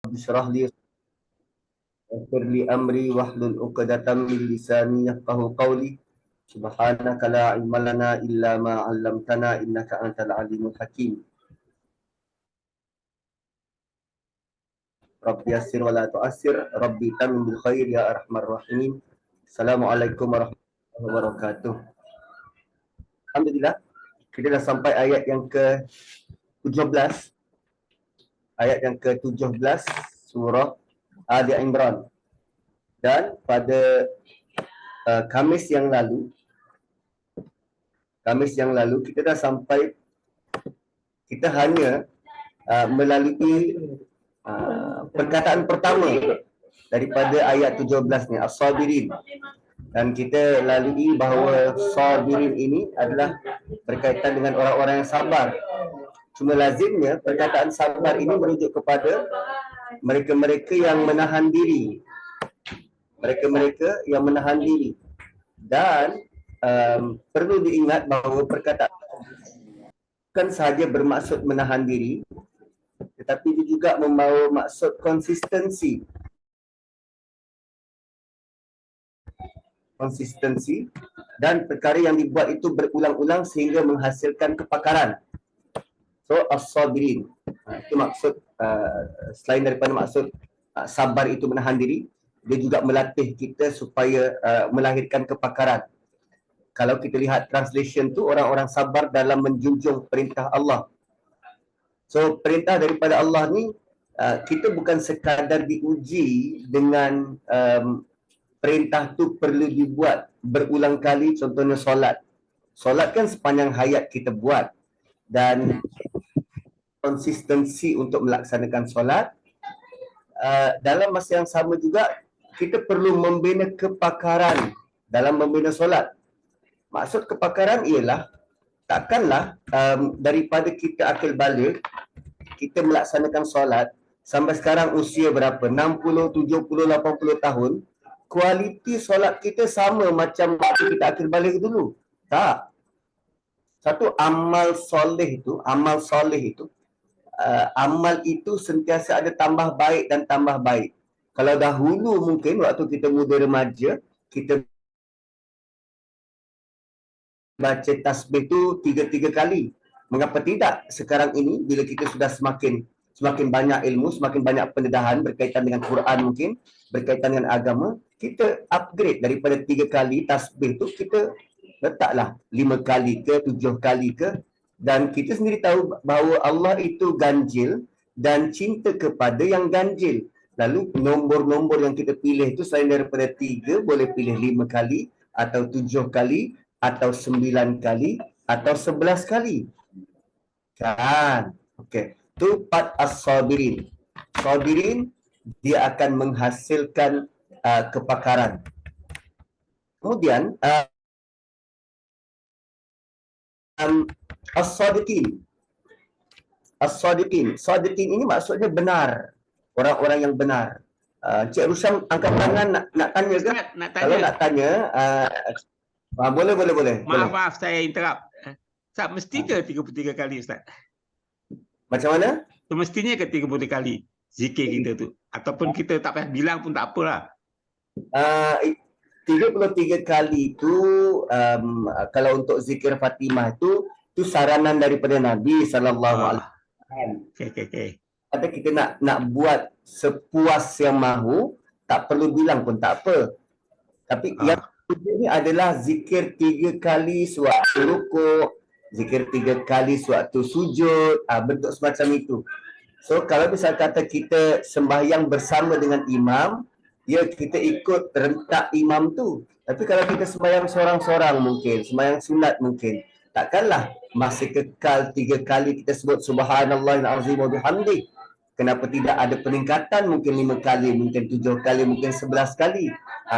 Bishrah li yassir li amri wahlul 'uqdatam min lisani yafqahu qawli. Subhanaka la ilma lana illa ma 'allamtana innaka antal alimul hakim. Rabbi yassir wa la tu'assir, Rabbi tamim bil khair ya arhamar rahimin. Assalamualaikum warahmatullahi wabarakatuh. Alhamdulillah, kita dah sampai ayat yang ke-17. Ayat yang ke-17 surah Ali Imran. Dan pada Khamis yang lalu kita dah sampai, kita hanya melalui perkataan pertama daripada ayat 17 ni, as-sabirin. Dan kita lalui bahawa sabirin ini adalah berkaitan dengan orang-orang yang sabar. Cuma lazimnya perkataan sabar ini merujuk kepada mereka-mereka yang menahan diri. Mereka-mereka yang menahan diri. Dan perlu diingat bahawa perkataan bukan sahaja bermaksud menahan diri, tetapi dia juga membawa maksud konsistensi. Dan perkara yang dibuat itu berulang-ulang sehingga menghasilkan kepakaran. So, as-sabirin. Itu maksud, selain daripada maksud sabar itu menahan diri, dia juga melatih kita supaya melahirkan kepakaran. Kalau kita lihat translation tu, orang-orang sabar dalam menjunjung perintah Allah. So, perintah daripada Allah ni, kita bukan sekadar diuji dengan perintah tu perlu dibuat berulang kali. Contohnya solat. Solat kan sepanjang hayat kita buat. Dan konsistensi untuk melaksanakan solat. Dalam masa yang sama juga, kita perlu membina kepakaran dalam membina solat. Maksud kepakaran ialah, takkanlah daripada kita akil balik, kita melaksanakan solat, sampai sekarang usia berapa? 60, 70, 80 tahun, kualiti solat kita sama macam waktu kita akil balik dulu. Tak. Satu, amal soleh itu, amal itu sentiasa ada tambah baik dan tambah baik. Kalau dahulu mungkin waktu kita muda remaja, kita baca tasbih tu 3 kali. Mengapa tidak sekarang ini, bila kita sudah semakin banyak ilmu, semakin banyak pendedahan berkaitan dengan Quran mungkin, berkaitan dengan agama, kita upgrade daripada 3 kali tasbih tu, kita letaklah 5 kali ke, 7 kali ke. Dan kita sendiri tahu bahawa Allah itu ganjil dan cinta kepada yang ganjil. Lalu nombor-nombor yang kita pilih itu selain daripada 3, boleh pilih 5 kali, atau 7 kali, atau 9 kali, atau 11 kali. Kan? Okey. Itu part as-sabirin. Sabirin, dia akan menghasilkan kepakaran. Kemudian, as-sadiqin. As-sadiqin. Sadiqin ini maksudnya benar. Orang-orang yang benar. Cik Rusam angkat tangan nak tanya ke? Nak tanya. Kalau nak tanya, boleh. Maaf, saya interrupt. Ustaz, mesti ke 33 kali, Ustaz? Macam mana? Semestinya ke 33 kali zikir kita tu? Ataupun kita tak payah bilang pun tak apalah. 33 kali itu, kalau untuk zikir Fatimah itu saranan daripada Nabi SAW. Okay. Kata kita nak buat sepuas yang mahu, tak perlu bilang pun tak apa. Tapi yang ini adalah zikir 3 kali sewaktu rukuk, zikir 3 kali sewaktu sujud, bentuk semacam itu. So kalau misal kata kita sembahyang bersama dengan imam, ya kita ikut rentak imam tu. Tapi kalau kita sembahyang seorang-seorang mungkin, sembahyang sunat mungkin, takkanlah masih kekal 3 kali kita sebut subhanallahil azim wa bihamdi. Kenapa tidak ada peningkatan, mungkin 5 kali, mungkin 7 kali, mungkin 11 kali.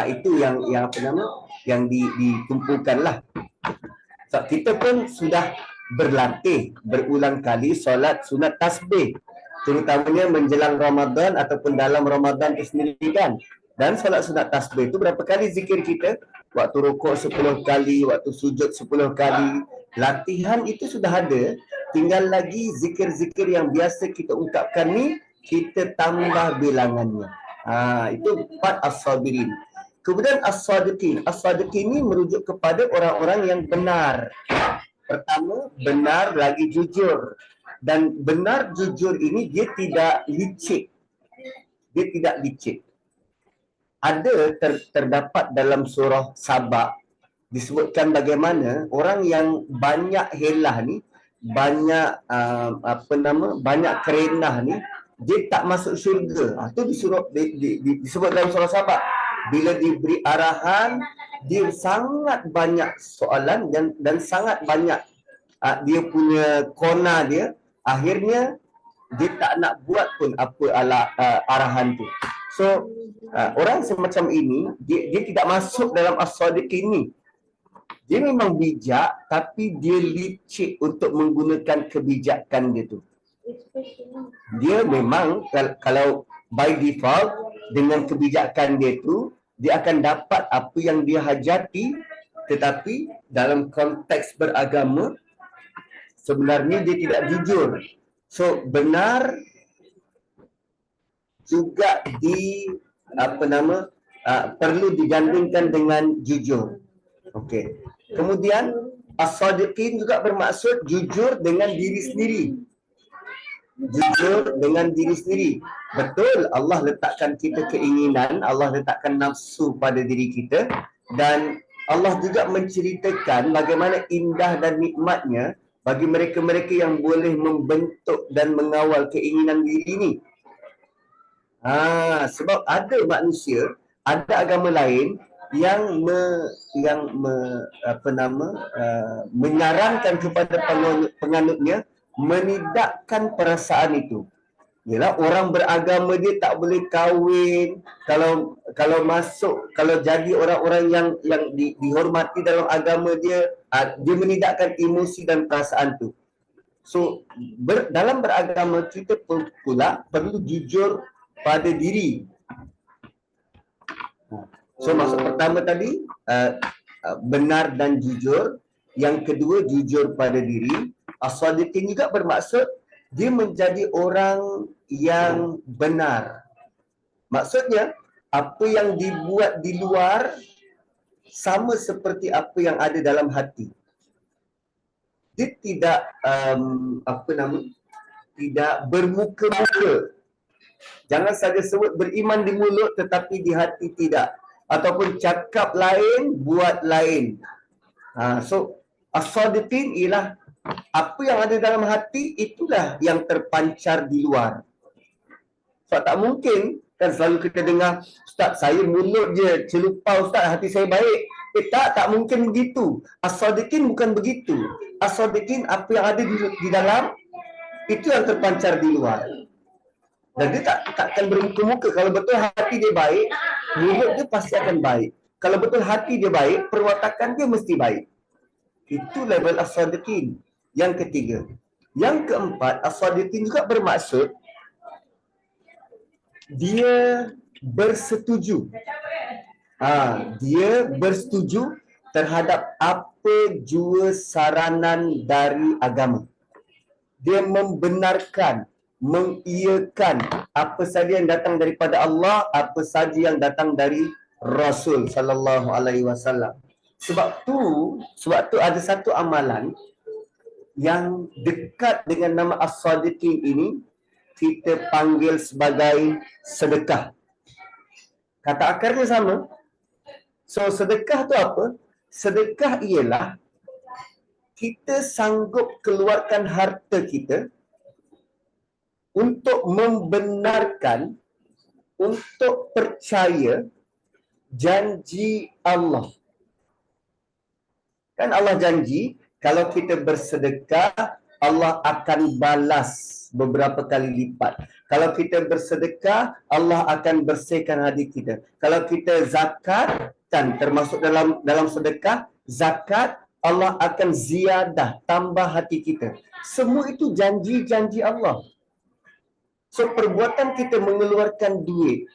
Itu yang apa nama, yang dikumpulkanlah. So, kita pun sudah berlatih berulang kali solat sunat tasbih, terutamanya menjelang Ramadan ataupun dalam Ramadan itu sendiri kan. Dan solat sunat tasbih itu berapa kali zikir kita? Waktu rukuk 10 kali, waktu sujud 10 kali. Latihan itu sudah ada. Tinggal lagi zikir-zikir yang biasa kita ungkapkan ni kita tambah bilangannya. Itu 4 as-sabirin. Kemudian as-sadiqin. As-sadiqin ini merujuk kepada orang-orang yang benar. Pertama, benar lagi jujur. Dan benar jujur ini dia tidak licik. Dia tidak licik. Ada terdapat dalam surah Sabah disebutkan bagaimana orang yang banyak helah ni, banyak banyak kerenah ni, dia tak masuk syurga. Itu disebut dalam surah Sabah. Bila diberi arahan, dia sangat banyak soalan dan sangat banyak dia punya kona dia. Akhirnya dia tak nak buat pun apa arahan tu. So orang semacam ini dia tidak masuk dalam as-sadiqin ni. Dia memang bijak tapi dia licik untuk menggunakan kebijakan dia tu. Dia memang kalau by default dengan kebijakan dia tu dia akan dapat apa yang dia hajati, tetapi dalam konteks beragama sebenarnya dia tidak jujur. So benar juga perlu digandingkan dengan jujur. Okey. Kemudian as-sadiqin juga bermaksud jujur dengan diri sendiri. Jujur dengan diri sendiri. Betul, Allah letakkan kita keinginan, Allah letakkan nafsu pada diri kita, dan Allah juga menceritakan bagaimana indah dan nikmatnya bagi mereka-mereka yang boleh membentuk dan mengawal keinginan diri ini. Sebab ada manusia, ada agama lain yang menyarankan kepada penganutnya menidakkan perasaan itu. Yalah, orang beragama dia tak boleh kahwin, kalau jadi orang-orang yang dihormati dalam agama dia, dia menidakkan emosi dan perasaan tu. So dalam beragama kita pula perlu jujur pada diri. So maksud pertama tadi benar dan jujur. Yang kedua jujur pada diri. As-sadiqin juga bermaksud dia menjadi orang yang benar. Maksudnya apa yang dibuat di luar sama seperti apa yang ada dalam hati. Dia tidak tidak bermuka-muka. Jangan saja sebut beriman di mulut tetapi di hati tidak. Ataupun cakap lain, buat lain. So, as-sadiqin ialah apa yang ada dalam hati, itulah yang terpancar di luar. Sebab tak mungkin, kan selalu kita dengar, Ustaz, saya mulut je celupau Ustaz, hati saya baik. Tak mungkin begitu. As-sadiqin bukan begitu. As-sadiqin apa yang ada di dalam, itu yang terpancar di luar. Dan dia takkan bermuka-muka. Kalau betul hati dia baik, mulut dia pasti akan baik. Kalau betul hati dia baik, perwatakan dia mesti baik. Itu level as-sadiqin. Yang ketiga. Yang keempat, as-sadiqin juga bermaksud dia bersetuju. Dia bersetuju terhadap apa jua saranan dari agama. Dia membenarkan, mengiyakan apa saja yang datang daripada Allah, apa saja yang datang dari Rasul sallallahu alaihi wasallam. Sebab tu ada satu amalan yang dekat dengan nama as-sadiqin ini kita panggil sebagai sedekah. Kata akarnya sama. So sedekah tu apa? Sedekah ialah kita sanggup keluarkan harta kita untuk membenarkan, untuk percaya janji Allah. Kan Allah janji, kalau kita bersedekah, Allah akan balas beberapa kali lipat. Kalau kita bersedekah, Allah akan bersihkan hati kita. Kalau kita zakat, kan termasuk dalam sedekah, zakat, Allah akan ziyadah, tambah hati kita. Semua itu janji-janji Allah. So, perbuatan kita mengeluarkan duit,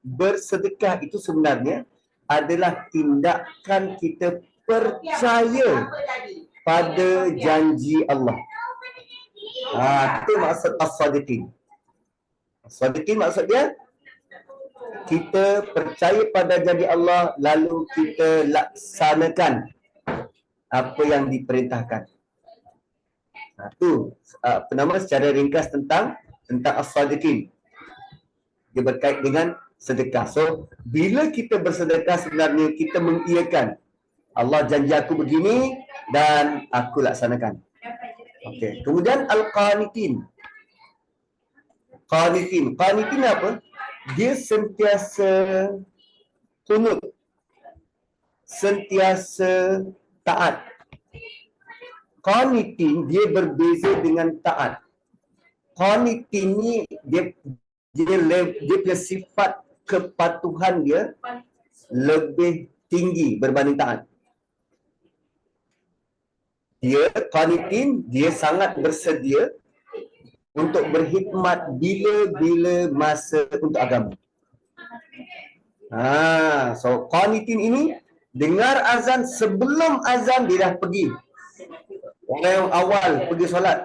bersedekah itu sebenarnya adalah tindakan kita percaya pada janji Allah. Itu maksud as-sadiqin. Sadiqin maksud dia, kita percaya pada janji Allah lalu kita laksanakan apa yang diperintahkan. Itu apa nama secara ringkas tentang as-sadiqin. Dia berkait dengan sedekah. So, bila kita bersedekah sebenarnya kita mengiyakan Allah janji aku begini dan aku laksanakan. Okey. Kemudian al-qanitin. Qanitin apa? Dia sentiasa kunut. Sentiasa taat. Qanitin dia berbeza dengan taat. Qanitin ni dia punya sifat kepatuhan dia lebih tinggi berbanding taat. Dia qanitin, dia sangat bersedia untuk berkhidmat bila-bila masa untuk agama. So qanitin ini dengar azan, sebelum azan dia dah pergi. Orang yang awal pergi solat.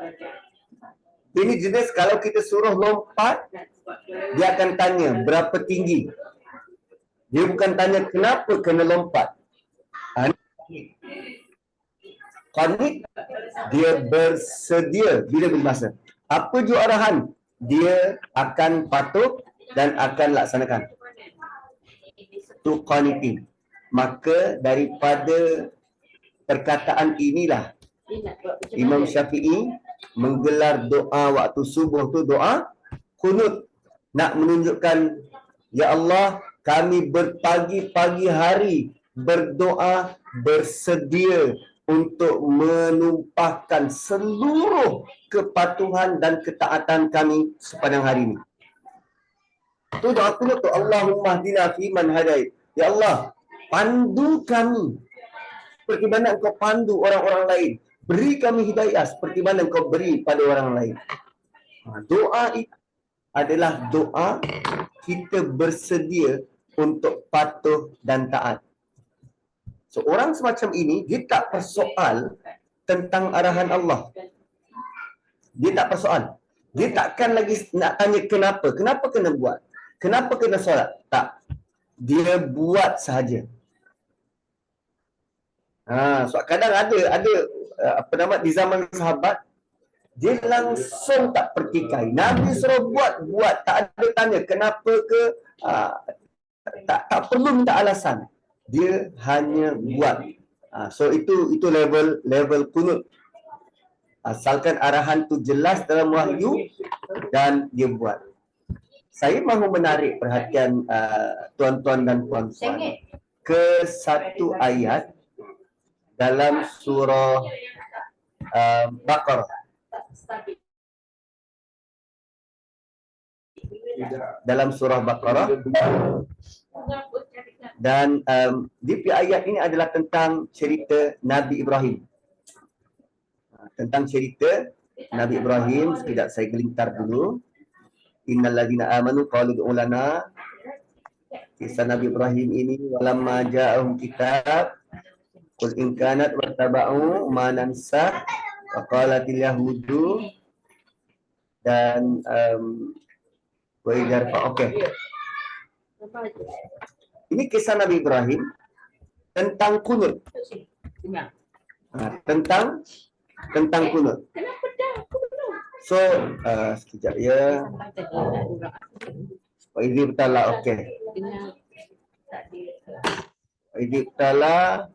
Ini jenis kalau kita suruh lompat, dia akan tanya berapa tinggi. Dia bukan tanya kenapa kena lompat. Qanit, dia bersedia bila-bila masa. Apa jua arahan, dia akan patuh dan akan laksanakan. Itu qanitin. Maka daripada perkataan inilah Imam Syafi'i menggelar doa waktu subuh tu doa kunut, nak menunjukkan, ya Allah, kami berpagi-pagi hari berdoa bersedia untuk menumpahkan seluruh kepatuhan dan ketaatan kami sepanjang hari ini. Tu doa kunut tu, Allahumma hdina fi man hadait. Ya Allah, pandu kami seperti mana engkau pandu orang-orang lain. Beri kami hidayah seperti mana engkau beri pada orang lain. Doa itu adalah doa kita bersedia untuk patuh dan taat. So, orang semacam ini, dia tak persoal tentang arahan Allah. Dia tak persoal. Dia takkan lagi nak tanya kenapa. Kenapa kena buat? Kenapa kena solat? Tak. Dia buat sahaja. So kadang ada apa nama di zaman sahabat, dia langsung tak pertikai. Nabi suruh buat, tak ada tanya kenapa ke, tak perlu minta alasan. Dia hanya buat. So itu level kunut. Asalkan arahan tu jelas dalam wahyu dan dia buat. Saya mahu menarik perhatian tuan-tuan dan puan-puan ke satu ayat dalam surah Baqarah. Dalam surah Baqarah. Dan di ayat ini adalah tentang cerita Nabi Ibrahim. Tentang cerita Nabi Ibrahim. Sekejap saya gelintar dulu. Innal ladzina amanu qalu ud'u lana. Kisah Nabi Ibrahim ini, walamma ja'ahum kitab qul in kanat wattaba'u ma nansa wa qalatil yahudu, dan wa idarfa. Okey. Ini kisah Nabi Ibrahim tentang kunut. Tentang kunut. So, sekejap ya. Wa idzibtala, okey. Wa idzibtala.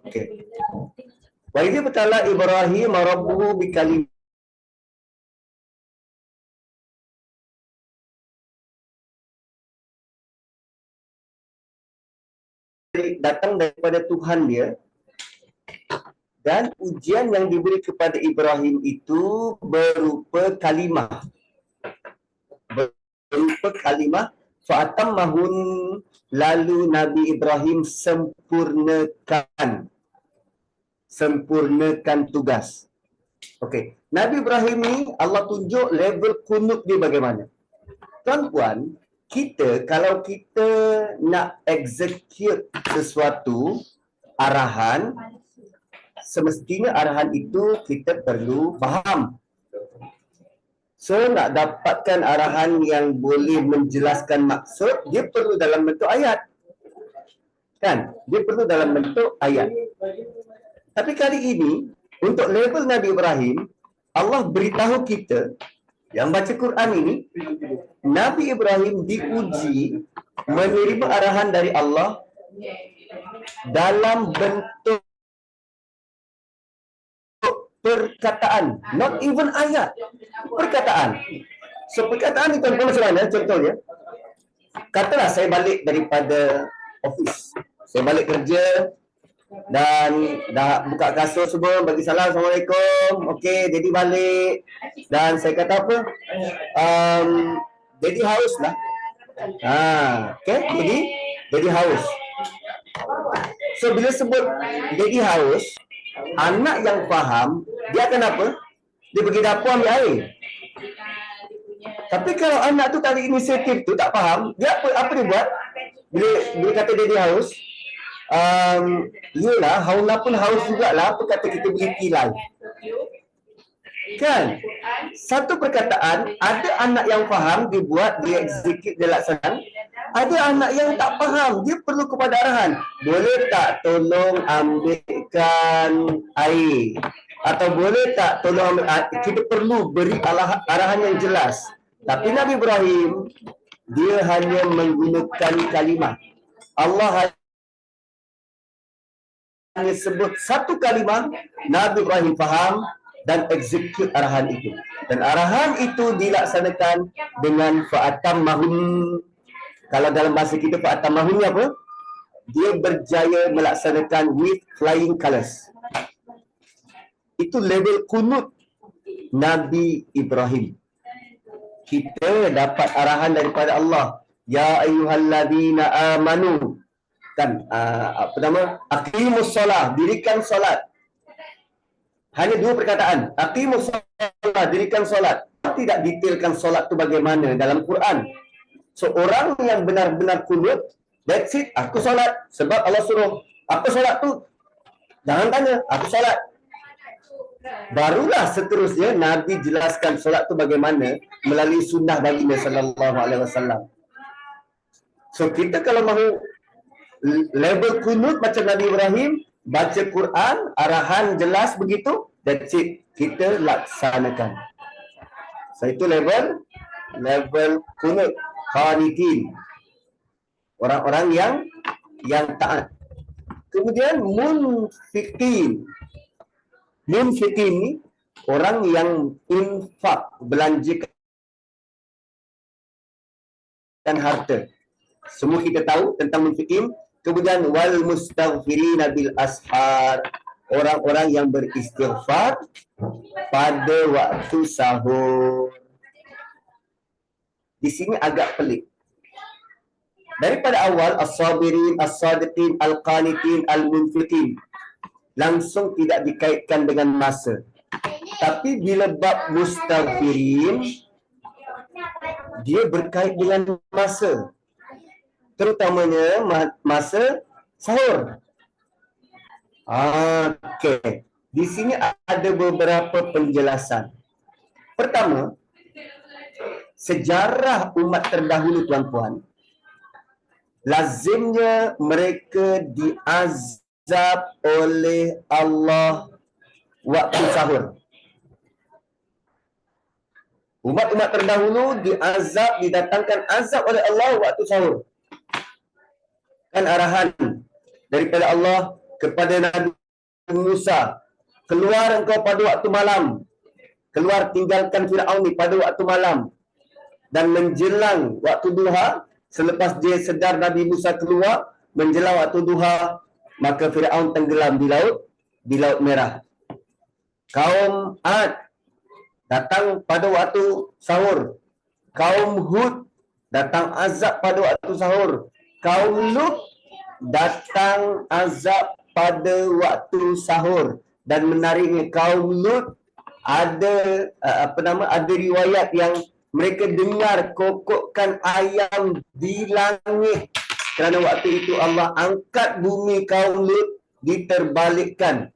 Okey. Wa idzibtala Ibrahim rabbuhu bikalim. Datang daripada Tuhan dia, dan ujian yang diberi kepada Ibrahim itu berupa kalimah. Fa'atammahun, lalu Nabi Ibrahim sempurnakan tugas. Okey, Nabi Ibrahim ni Allah tunjuk level kunut dia bagaimana. Tuan-puan, kita kalau kita nak execute sesuatu, arahan, semestinya arahan itu kita perlu faham. So, nak dapatkan arahan yang boleh menjelaskan maksud, dia perlu dalam bentuk ayat. Kan? Dia perlu dalam bentuk ayat. Tapi kali ini, untuk level Nabi Ibrahim, Allah beritahu kita, yang baca Quran ini, Nabi Ibrahim diuji menerima arahan dari Allah dalam bentuk perkataan, not even ayat, perkataan. So perkataan itu macam mana? Contohnya, katalah saya balik daripada office, saya balik kerja dan dah buka kasut semua, bagi salam, Assalamualaikum, okey, jadi balik dan saya kata apa, jadi haus lah, okey, jadi haus. So bila sebut jadi haus, anak yang faham, dia akan apa? Dia pergi dapur ambil air. Tapi kalau anak tu tarik inisiatif tu tak faham, dia apa dia buat? Bila kata dia haus, yelah, haula pun haus jugalah, apa kata kita beli kilal. Kan? Satu perkataan, ada anak yang faham, dia buat, dia execute, dia laksanakan. Ada anak yang tak faham, dia perlu kepada arahan. Boleh tak tolong ambilkan air? Atau boleh tak tolong ambil air? Kita perlu beri arahan yang jelas. Tapi Nabi Ibrahim, dia hanya menggunakan kalimah. Allah hanya sebut satu kalimah, Nabi Ibrahim faham dan execute arahan itu. Dan arahan itu dilaksanakan dengan fa'atammahum. Kalau dalam bahasa kita fa'atammahum ni apa? Dia berjaya melaksanakan with flying colours. Itu level kunut Nabi Ibrahim. Kita dapat arahan daripada Allah. Ya ayyuhalladzina amanu. Kan apa nama? Aqimus solah, dirikan solat. Hanya dua perkataan. Aqimus solah, dirikan solat. Tidak detailkan solat tu bagaimana dalam Quran. So orang yang benar-benar kunut, that's it, aku solat sebab Allah suruh. Apa solat tu? Jangan tanya, aku solat. Barulah seterusnya Nabi jelaskan solat tu bagaimana melalui sunnah baginda sallallahu alaihi wasallam. So kita kalau mahu level kunut macam Nabi Ibrahim, baca Quran, arahan jelas begitu, that's it, kita laksanakan. So itu level kunut qanitin, orang-orang yang taat. Kemudian munfiqin ni orang yang infak, belanjakan harta. Semua kita tahu tentang munfiqin. Kemudian wal mustaghfirina bil ashar, orang-orang yang beristighfar pada waktu sahur. Di sini agak pelik. Daripada awal as-sabirin, as-sadiqin, al-qanitin, al-munfiqin, langsung tidak dikaitkan dengan masa. Tapi bila bab mustaghfirin, dia berkait dengan masa. Terutamanya masa sahur. Okey. Di sini ada beberapa penjelasan. Pertama, sejarah umat terdahulu tuan-tuan, lazimnya mereka diazab oleh Allah waktu sahur. Umat-umat terdahulu diazab, didatangkan azab oleh Allah waktu sahur. Kan arahan daripada Allah kepada Nabi Musa, keluar engkau pada waktu malam, keluar tinggalkan Firaun ni pada waktu malam, dan menjelang waktu duha. Selepas dia sedar Nabi Musa keluar menjelang waktu duha, maka Firaun tenggelam di laut merah. Kaum Ad datang pada waktu sahur. Kaum Hud datang azab pada waktu sahur. Kaum Lut datang azab pada waktu sahur. Dan menariknya, kaum Lut ada ada riwayat yang mereka dengar kokokkan ayam di langit. Kerana waktu itu Allah angkat bumi kaum Lut diterbalikkan.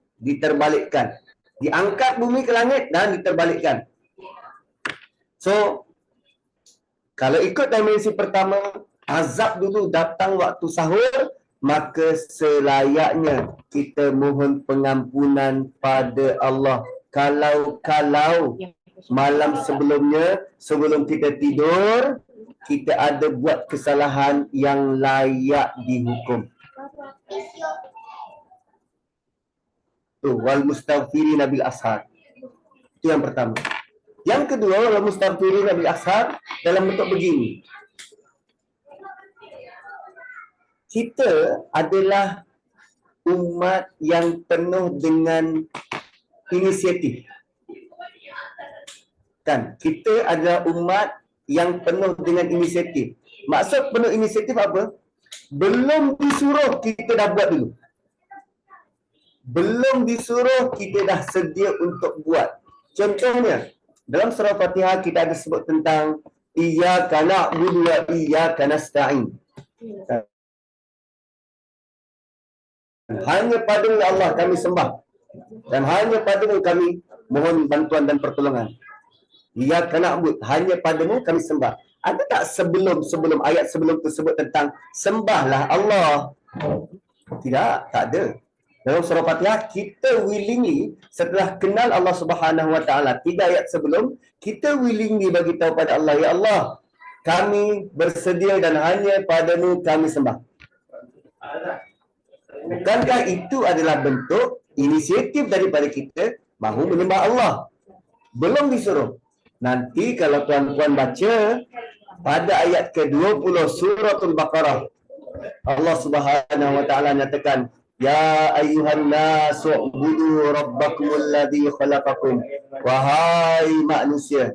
Diangkat bumi ke langit dan diterbalikkan. So, kalau ikut dimensi pertama, azab dulu datang waktu sahur, maka selayaknya kita mohon pengampunan pada Allah. Kalau malam sebelumnya, sebelum kita tidur, kita ada buat kesalahan yang layak dihukum. Tu wal mustaghfirina bil ashar. Itu yang pertama. Yang kedua, wal mustaghfirina bil ashar dalam bentuk begini. Kita adalah umat yang penuh dengan inisiatif. Kan? Kita adalah umat yang penuh dengan inisiatif. Maksud penuh inisiatif apa? Belum disuruh, kita dah buat dulu. Belum disuruh, kita dah sedia untuk buat. Contohnya, dalam surah Fatihah kita ada sebut tentang iyyaka na'budu wa iyyaka nasta'in. Hanya padamu ya Allah kami sembah. Dan hanya padamu kami mohon bantuan dan pertolongan. Iyyaka na'budu, hanya padamu kami sembah. Ada tak sebelum ayat sebelum tersebut tentang sembahlah Allah? Tidak, tak ada. Dalam surah Fatihah, kita willingly setelah kenal Allah Subhanahu Wa Taala, 3 ayat sebelum, kita willingly bagi tahu pada Allah, ya Allah, kami bersedia dan hanya padamu kami sembah. Bukankah itu adalah bentuk inisiatif daripada kita mahu menyembah Allah? Belum disuruh. Nanti kalau tuan-tuan baca pada ayat ke-20 suratul Baqarah, Allah Subhanahu Wa Taala nyatakan, ya ayyuhan nasu ubudu rabbakumul ladzi khalaqakum. Wahai manusia,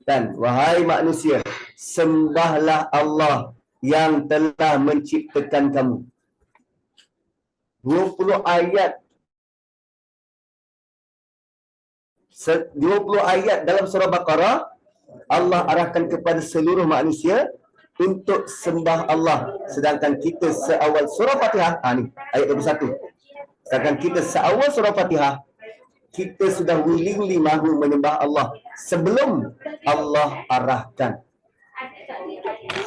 dan wahai manusia, sembahlah Allah yang telah menciptakan kamu. 20 ayat 20 ayat dalam surah Baqarah, Allah arahkan kepada seluruh manusia untuk sembah Allah. Sedangkan kita seawal surah Fatihah, ni ayat 21. Sedangkan kita seawal surah Fatihah, kita sudah willingly mahu menyembah Allah sebelum Allah arahkan.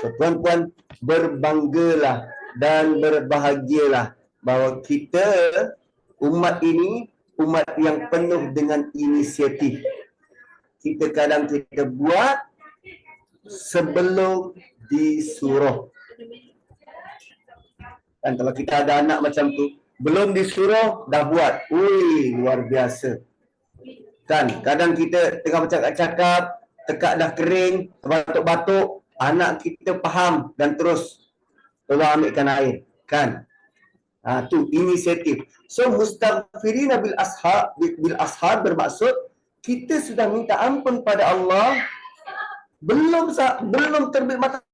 So, tuan-tuan, berbanggalah dan berbahagialah bahawa kita, umat ini, umat yang penuh dengan inisiatif. Kita kadang kita buat sebelum disuruh. Dan kalau kita ada anak macam tu, belum disuruh dah buat. Ui, luar biasa. Kan, kadang kita tengah bercakap-cakap, tekak dah kering, batuk-batuk, anak kita faham dan terus tolong ambilkan air. Kan? Tu inisiatif. So mustaghfirina bil ashar bermaksud kita sudah minta ampun pada Allah belum terbit matahari.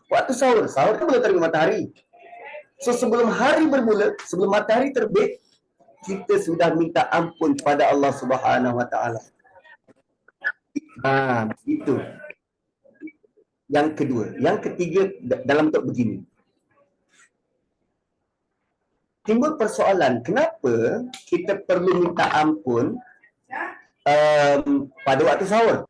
Waktu sahur kan belum terbit matahari. So sebelum hari bermula, sebelum matahari terbit, kita sudah minta ampun pada Allah Subhanahu Wa Taala. Itu. Yang kedua, yang ketiga dalam bentuk begini. Timbul persoalan, kenapa kita perlu minta ampun pada waktu sahur?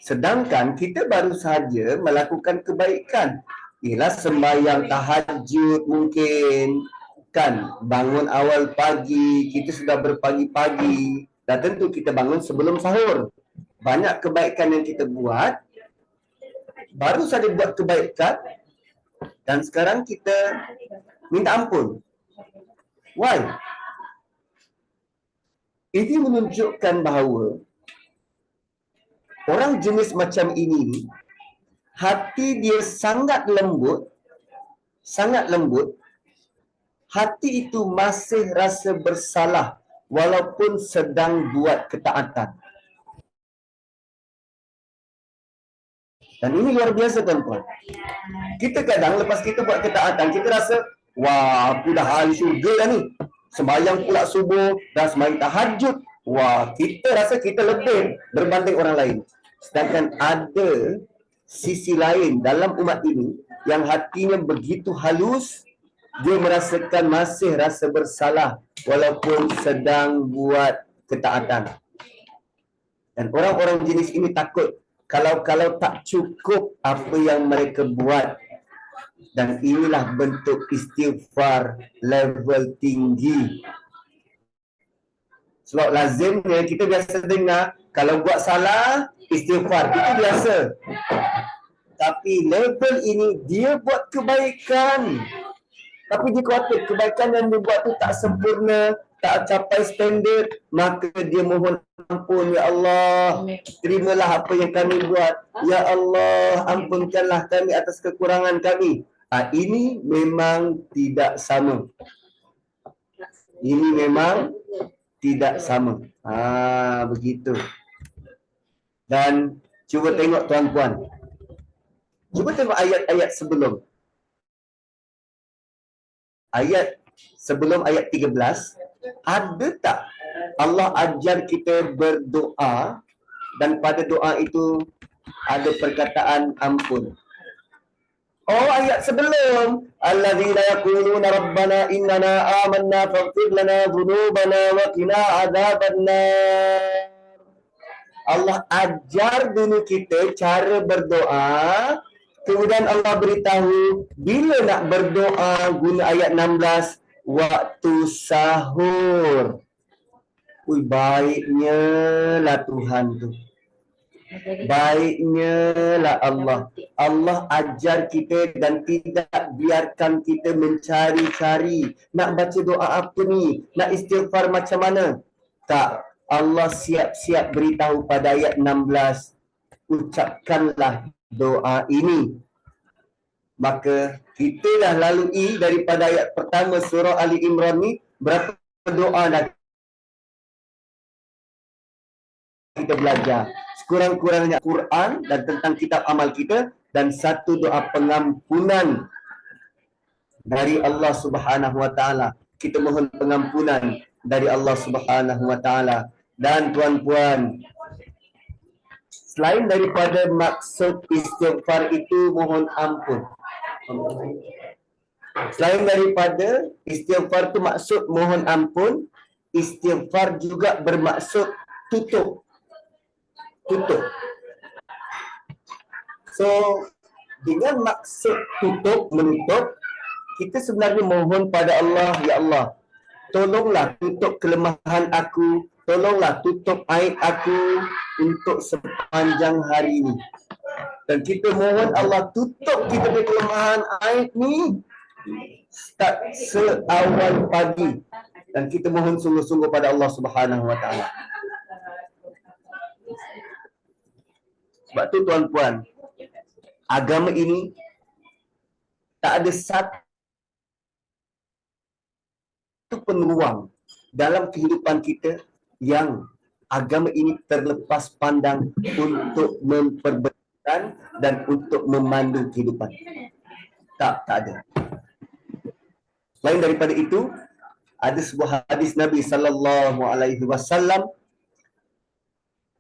Sedangkan kita baru saja melakukan kebaikan. Ialah sembahyang tahajud mungkin, kan, bangun awal pagi, kita sudah berpagi-pagi, dan tentu kita bangun sebelum sahur. Banyak kebaikan yang kita buat, baru saja buat kebaikan, dan sekarang kita minta ampun. Why? Ini menunjukkan bahawa orang jenis macam ini, hati dia sangat lembut, hati itu masih rasa bersalah walaupun sedang buat ketaatan. Dan ini luar biasa, tuan-tuan. Kita kadang lepas kita buat ketaatan, kita rasa, wah, aku dah ahli syurga dah ni. Sembahyang pula subuh, dah sembahyang tahajud. Wah, kita rasa kita lebih berbanding orang lain. Sedangkan ada sisi lain dalam umat ini, yang hatinya begitu halus, dia merasakan masih rasa bersalah walaupun sedang buat ketaatan. Dan orang-orang jenis ini takut kalau tak cukup apa yang mereka buat. Dan inilah bentuk istighfar level tinggi. Sebab lazimnya kita biasa dengar kalau buat salah istighfar, itu biasa. Tapi level ini dia buat kebaikan, tapi dia khawatir kebaikan yang dia buat tu tak sempurna, tak capai standard, maka dia mohon ampun, ya Allah, terimalah apa yang kami buat, ya Allah, ampunkanlah kami atas kekurangan kami. Ini memang tidak sama. Ini memang tidak sama. Begitu. Dan cuba tengok tuan-puan. Cuba tengok ayat-ayat sebelum. Ayat sebelum ayat 13, ada tak Allah ajar kita berdoa dan pada doa itu ada perkataan ampun? Oh, ayat sebelum, alladzina yaquluna rabbana innana amanna faghfir lana dhunubana wa qina adzabannar. Allah ajar dulu kita cara berdoa, kemudian Allah beritahu bila nak berdoa, guna ayat 16, waktu sahur. Ui, baiknya lah Tuhan tu. Baiknya lah Allah. Allah ajar kita dan tidak biarkan kita mencari-cari. Nak baca doa apa ni? Nak istighfar macam mana? Tak. Allah siap-siap beritahu pada ayat 16. Ucapkanlah doa ini. Maka kita dah lalui daripada ayat pertama surah Ali Imran ni, berapa doa dah kita belajar. Sekurang-kurangnya Quran dan tentang kitab amal kita, dan satu doa pengampunan dari Allah Subhanahu wa taala. Kita mohon pengampunan dari Allah Subhanahu wa taala. Dan tuan-puan, selain daripada maksud istighfar itu mohon ampun. Selain daripada istighfar itu maksud mohon ampun, istighfar juga bermaksud tutup. So, dengan maksud menutup, kita sebenarnya mohon pada Allah, ya Allah, tolonglah tutup kelemahan aku, tolonglah tutup aib aku untuk sepanjang hari ini. Dan kita mohon Allah tutup kita punya kelemahan aib ni start seawal pagi. Dan kita mohon sungguh-sungguh pada Allah Subhanahu wa taala. Sebab tu tuan-puan, agama ini tak ada satu peluang dalam kehidupan kita yang agama ini terlepas pandang untuk memperbetulkan dan untuk memandu kehidupan. Tak ada. Selain daripada itu, ada sebuah hadis Nabi sallallahu alaihi wasallam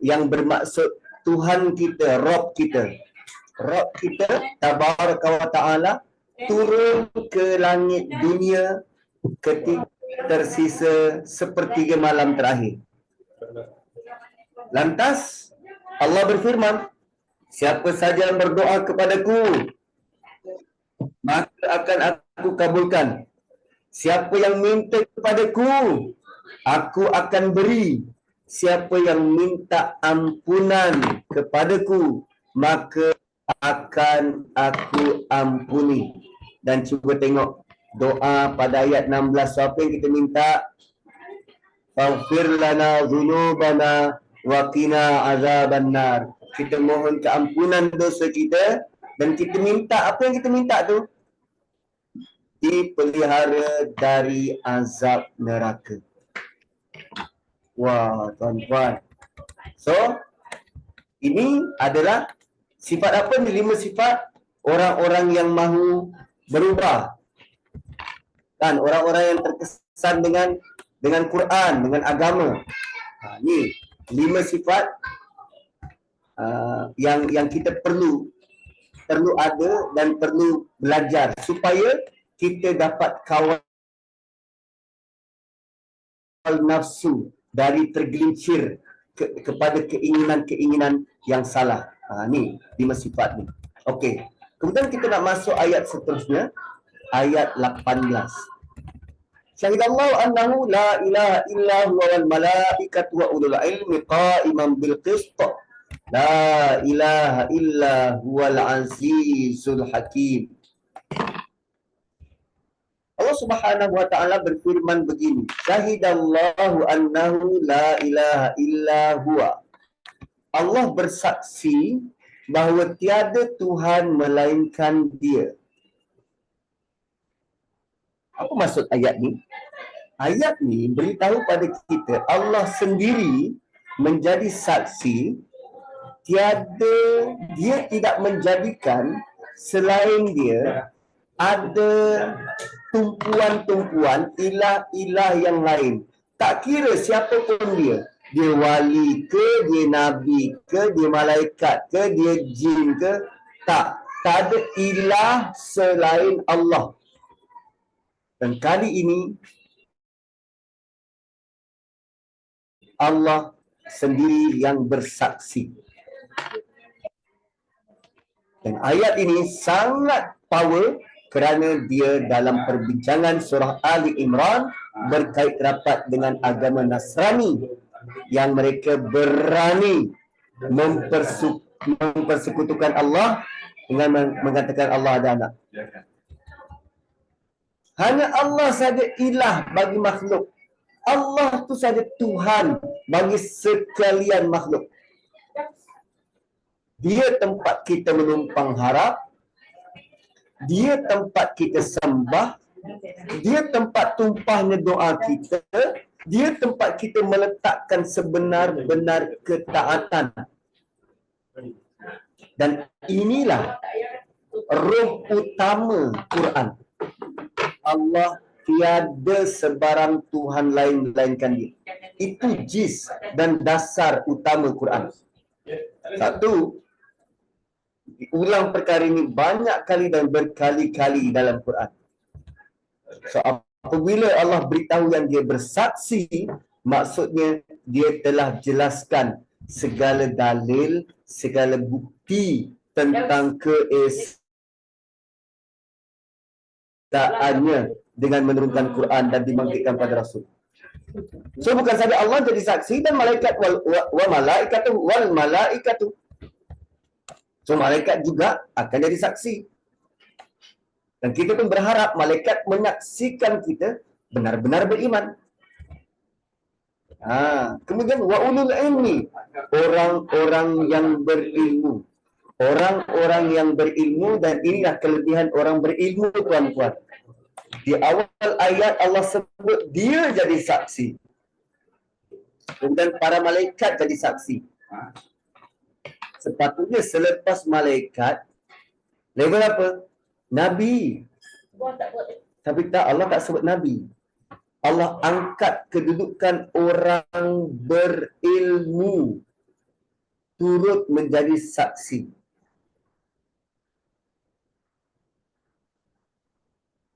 yang bermaksud Tuhan kita, Rabb kita tabaraka wa ta'ala turun ke langit dunia ketika tersisa sepertiga malam terakhir. Lantas Allah berfirman, siapa saja yang berdoa kepadaku, maka akan aku kabulkan. Siapa yang minta kepadaku, aku akan beri. Siapa yang minta ampunan kepadaku, maka akan aku ampuni. Dan cuba tengok doa pada ayat 16, apa yang kita minta? Faghfir lana dhunubana wa qina azabannar. Kita mohon keampunan dosa kita dan kita minta, apa yang kita minta tu? Dipelihara dari azab neraka. Wah, tuan-tuan. So, ini adalah sifat apa ni? 5 sifat orang-orang yang mahu berubah. Kan, orang-orang yang terkesan dengan Quran, dengan agama. Ni 5 sifat yang kita perlu perlu ada dan perlu belajar supaya kita dapat kawal nafsu dari tergelincir kepada keinginan-keinginan yang salah. Ni 5 sifat ni. Okey. Kemudian kita nak masuk ayat seterusnya, ayat 18. Syahidallahu annahu la ilaha illa huwa wal malaikatu wa ulul ilmi qa'iman bil qist. La ilaha illa huwal azizul hakim. Allah Subhanahu wa taala berfirman begini, syahidallahu annahu la ilaha illa huwa. Allah bersaksi bahawa tiada Tuhan melainkan Dia. Apa maksud ayat ni? Ayat ni beritahu pada kita Allah sendiri menjadi saksi, Dia tidak menjadikan selain Dia ada tumpuan-tumpuan ilah-ilah yang lain. Tak kira siapa pun dia. Dia wali ke, dia nabi ke, dia malaikat ke, dia jin ke. Tak ada ilah selain Allah. Dan kali ini Allah sendiri yang bersaksi. Dan ayat ini sangat power kerana dia dalam perbincangan surah Ali Imran berkait rapat dengan agama Nasrani yang mereka berani mempersekutukan Allah dengan mengatakan Allah ada anak. Hanya Allah saja ilah bagi makhluk. Allah tu saja Tuhan bagi sekalian makhluk. Dia tempat kita menumpang harap, Dia tempat kita sembah, Dia tempat tumpahnya doa kita, Dia tempat kita meletakkan sebenar-benar ketaatan. Dan inilah roh utama Quran. Allah tiada sebarang Tuhan lain melainkan Dia. Itu jis dan dasar utama Quran. Satu, diulang perkara ini banyak kali dan berkali-kali dalam Quran. So apabila Allah beritahu yang Dia bersaksi, maksudnya Dia telah jelaskan segala dalil, segala bukti tentang keesaannya dengan menurunkan Quran dan dibangkitkan pada Rasul. So bukan saja Allah jadi saksi dan malaikat wal malaikatu. So malaikat juga akan jadi saksi. Dan kita pun berharap malaikat menyaksikan kita benar-benar beriman. Kemudian wa ulul ilmi, orang-orang yang berilmu. Orang-orang yang berilmu, dan inilah kelebihan orang berilmu, tuan-tuan. Di awal ayat Allah sebut dia jadi saksi. Kemudian para malaikat jadi saksi. Sepatutnya selepas malaikat, level apa? Nabi. Tapi tak, Allah tak sebut Nabi. Allah angkat kedudukan orang berilmu turut menjadi saksi.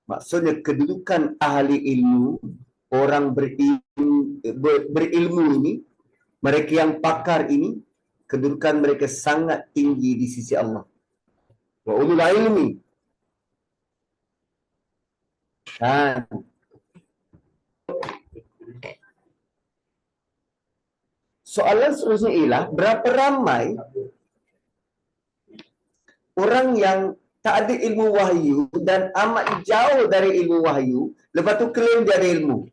Maksudnya kedudukan ahli ilmu, orang berilmu ini, mereka yang pakar ini, kedudukan mereka sangat tinggi di sisi Allah. Wa ulul ilmi. Soalan seterusnya ialah, berapa ramai orang yang tak ada ilmu wahyu dan amat jauh dari ilmu wahyu, lepas tu klaim dia ada ilmu.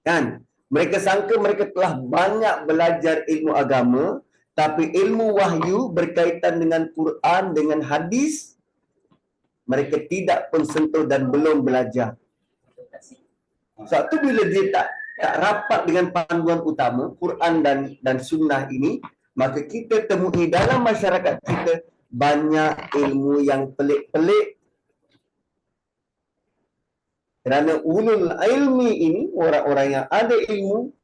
Kan? Mereka sangka mereka telah banyak belajar ilmu agama, tapi ilmu wahyu berkaitan dengan Quran, dengan hadis, mereka tidak pun sentuh dan belum belajar. Satu bila dia tak rapat dengan panduan utama Quran dan sunnah ini, maka kita temui dalam masyarakat kita banyak ilmu yang pelik-pelik. Kerana ulul ilmi ini, orang-orang yang ada ilmu,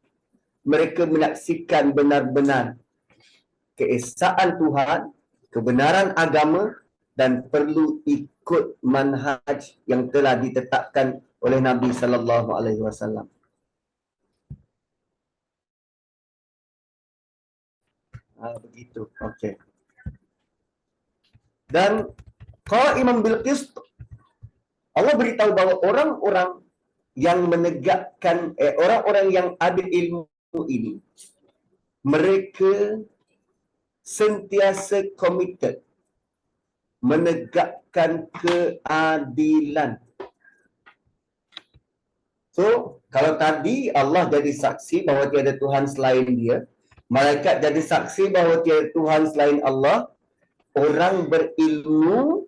mereka menyaksikan benar-benar keesaan Tuhan, kebenaran agama dan perlu ikut manhaj yang telah ditetapkan oleh Nabi sallallahu alaihi wasallam. Begitu. Okey. Dan qa'iman bil qist, Allah beritahu bahawa orang-orang yang menegakkan orang-orang yang ada ilmu ini, mereka sentiasa committed menegakkan keadilan. So, kalau tadi Allah jadi saksi bahawa tiada Tuhan selain Dia, malaikat jadi saksi bahawa tiada Tuhan selain Allah, orang berilmu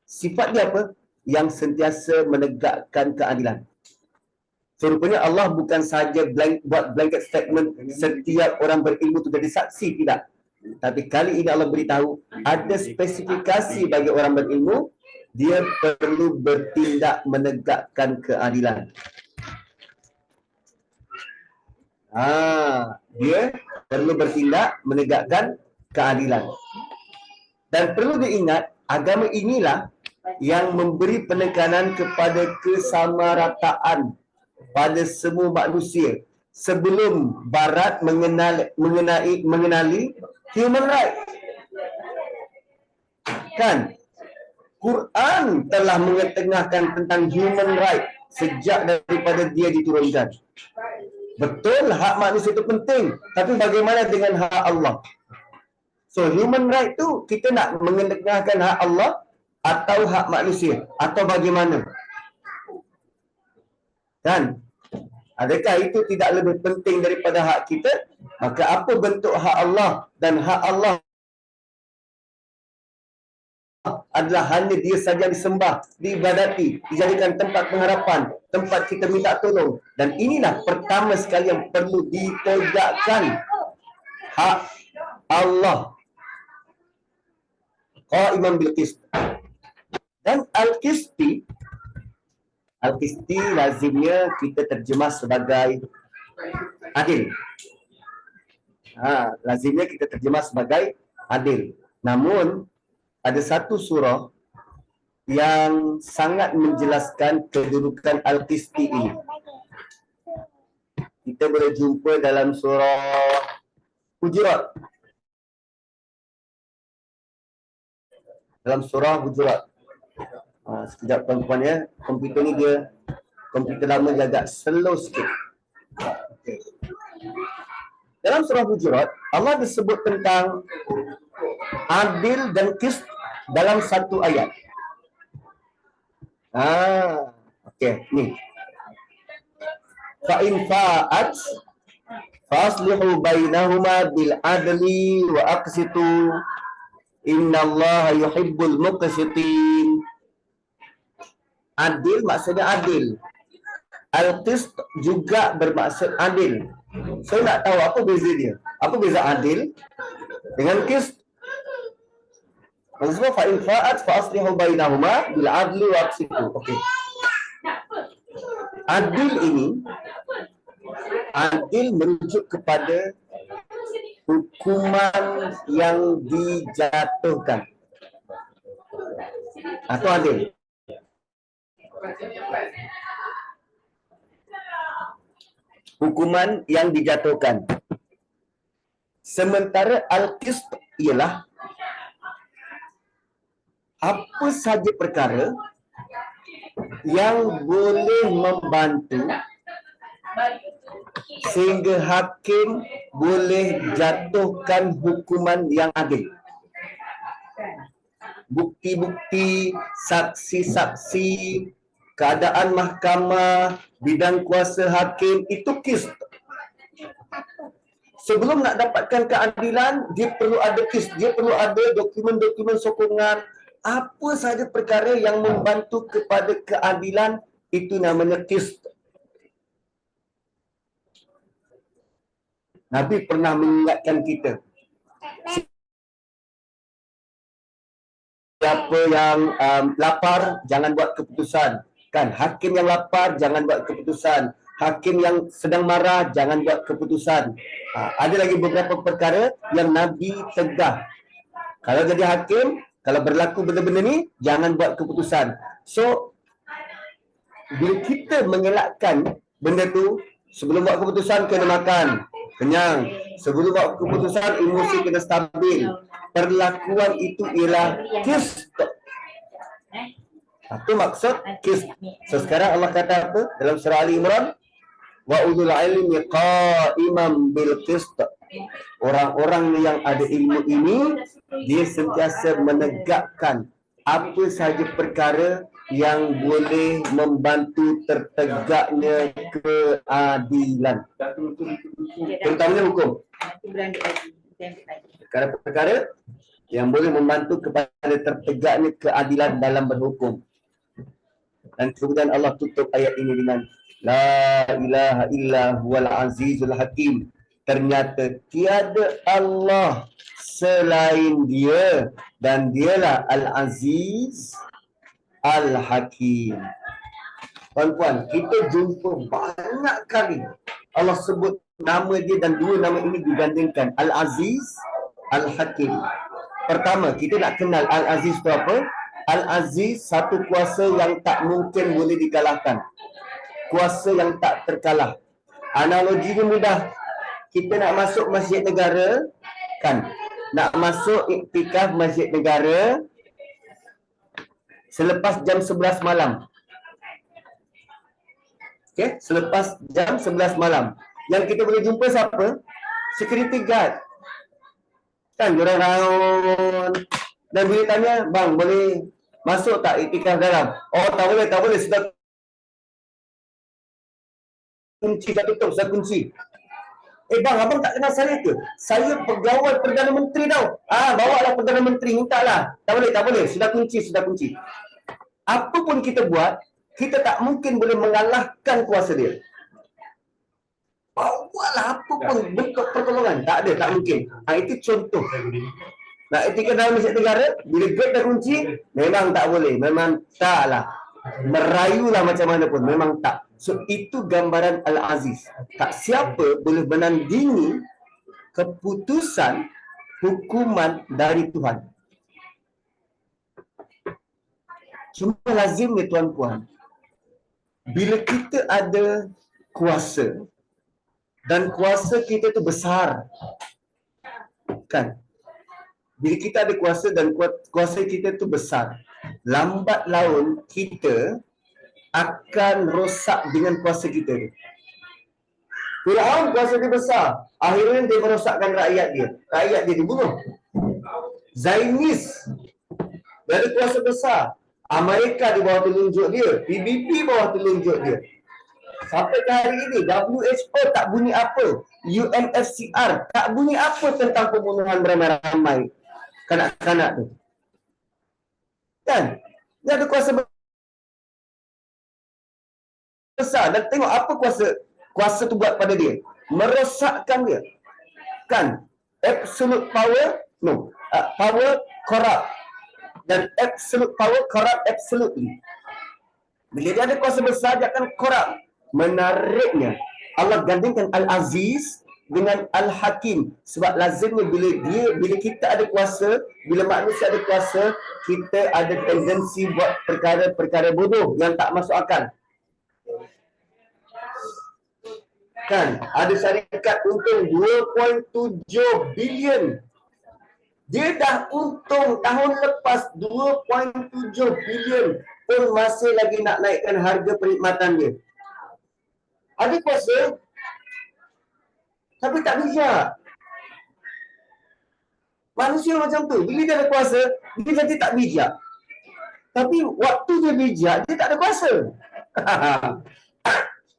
sifat dia apa? Yang sentiasa menegakkan keadilan. So, rupanya Allah bukan sahaja buat blanket statement setiap orang berilmu itu jadi saksi, tidak. Tapi kali ini Allah beritahu ada spesifikasi bagi orang berilmu, dia perlu bertindak menegakkan keadilan. Dia perlu bertindak menegakkan keadilan. Dan perlu diingat, agama inilah yang memberi penekanan kepada kesamarataan pada semua manusia sebelum Barat mengenali human right. Kan? Quran telah mengetengahkan tentang human right sejak daripada dia diturunkan. Betul, hak manusia itu penting. Tapi bagaimana dengan hak Allah? So, human right tu kita nak mengetengahkan hak Allah atau hak manusia? Atau bagaimana? Kan? Adakah itu tidak lebih penting daripada hak kita? Maka apa bentuk hak Allah? Dan hak Allah adalah hanya dia saja disembah, diibadati, dijadikan tempat pengharapan, tempat kita minta tolong. Dan inilah pertama sekali yang perlu ditegakkan, hak Allah. Qa'iman bil qist. Dan al-qisti lazimnya kita terjemah sebagai adil. Lazimnya kita terjemah sebagai adil. Namun ada satu surah yang sangat menjelaskan kedudukan al-qisti ini. Kita boleh jumpa dalam surah Hujurat. Dalam surah Hujurat. Sekejap tuan-tuan ya, komputer ni dia komputer lama dia agak slow sikit. Okay. Dalam surah Hujurat, Allah disebut tentang adil dan qist dalam satu ayat. Okey, ni. Fa in fa'at faslihu bainahuma bil adli wa aqsitu innallaha yuhibbul muqsitin. Adil maksudnya adil. Al-qist juga bermaksud adil. Saya nak tahu apa beza dia. Apa beza adil dengan qist? Maksudnya fa in fa'at fa aslihu bainahuma bil adli wa aqsitu. Okey. Adil merujuk kepada hukuman yang dijatuhkan. Atau adil. Hukuman yang dijatuhkan. Sementara al-qist ialah apa saja perkara yang boleh membantu sehingga hakim boleh jatuhkan hukuman yang adil. Bukti-bukti, saksi-saksi, keadaan mahkamah, bidang kuasa hakim, itu qist. Sebelum nak dapatkan keadilan, dia perlu ada qist, dia perlu ada dokumen-dokumen sokongan. Apa sahaja perkara yang membantu kepada keadilan, itu namanya qist. Nabi pernah mengingatkan kita, siapa yang lapar, jangan buat keputusan. Kan, hakim yang lapar, jangan buat keputusan. hakim yang sedang marah, jangan buat keputusan. Ada lagi beberapa perkara yang Nabi tegah. Kalau jadi hakim, kalau berlaku benda-benda ni, jangan buat keputusan. So, bila kita mengelakkan benda tu, sebelum buat keputusan kena makan, kenyang. Sebelum buat keputusan, emosi kena stabil. Perlakuan itu ialah qist. Apa maksud qist? So sekarang Allah kata apa dalam surah Ali Imran? Wa ulul ilmi qa'iman bil qist. Orang-orang yang ada ilmu ini, dia sentiasa menegakkan apa sahaja perkara yang boleh membantu tertegaknya keadilan. Terutamanya hukum. Perkara-perkara yang boleh membantu kepada tertegaknya keadilan dalam berhukum. Dan kemudian Allah tutup ayat ini dengan La ilaha illa huwal azizul hakim. Ternyata tiada Allah selain dia, dan dialah Al-Aziz Al-Hakim. Tuan-tuan, kita jumpa banyak kali Allah sebut nama dia dan dua nama ini digandingkan, Al-Aziz Al-Hakim. Pertama, kita nak kenal Al-Aziz itu apa? Al-Aziz satu kuasa yang tak mungkin boleh dikalahkan. Kuasa yang tak terkalah. Analoginya mudah. Kita nak masuk masjid negara, kan? Nak masuk iktikaf masjid negara selepas jam 11 malam. Okey, selepas jam 11 malam. Yang kita boleh jumpa siapa? Security guard. Kan, diorang raun. Dan bila tanya, bang, boleh masuk tak iktikaf dalam? Oh, tak boleh. Sudah kunci, dah tutup, sudah kunci. Bang, abang tak kenal saya ke? Saya pegawai Perdana Menteri tau. Bawa lah Perdana Menteri, mintalah. Tak boleh. Sudah kunci. Apa pun kita buat, kita tak mungkin boleh mengalahkan kuasa dia. Bawalah apa pun bentuk pertolongan. Tak ada, tak mungkin. Itu contoh. Nak etika dalam masjid negara, bila gate dah kunci, memang tak boleh. Memang taklah. Merayulah macam mana pun, memang tak. So, itu gambaran Al-Aziz. Tak siapa boleh menandingi keputusan hukuman dari Tuhan. Cuma lazimnya tuan-puan, bila kita ada kuasa dan kuasa kita tu besar, kan? Bila kita ada kuasa dan kuasa kita tu besar, lambat laun kita akan rosak dengan kuasa kita tu. Firaun kuasa dia besar, akhirnya dia merosakkan rakyat dia dibunuh. Zionis dia ada kuasa besar, Amerika di bawah telunjuk dia, PBB bawah telunjuk dia. Sampai ke hari ini WHO tak bunyi apa, UNFCR tak bunyi apa tentang pembunuhan beramai-ramai kanak-kanak tu. Kan? Dia ada kuasa besar, dan tengok apa kuasa tu buat pada dia. Merosakkan dia. Kan? Absolute power, power corrupt. Dan absolute power corrupt absolutely. Bila dia ada kuasa besar, dia akan corrupt. Menariknya, Allah gandingkan Al-Aziz dengan Al-Hakim. Sebab lazimnya bila kita ada kuasa, bila manusia ada kuasa, kita ada tendensi buat perkara-perkara bodoh yang tak masuk akal. Kan, ada syarikat untung 2.7 bilion. Dia dah untung tahun lepas 2.7 bilion pun masih lagi nak naikkan harga perkhidmatan dia. Ada kuasa tapi tak bijak. Manusia macam tu, bila dia ada kuasa, dia jadi tak bijak. Tapi waktu dia bijak, dia tak ada kuasa.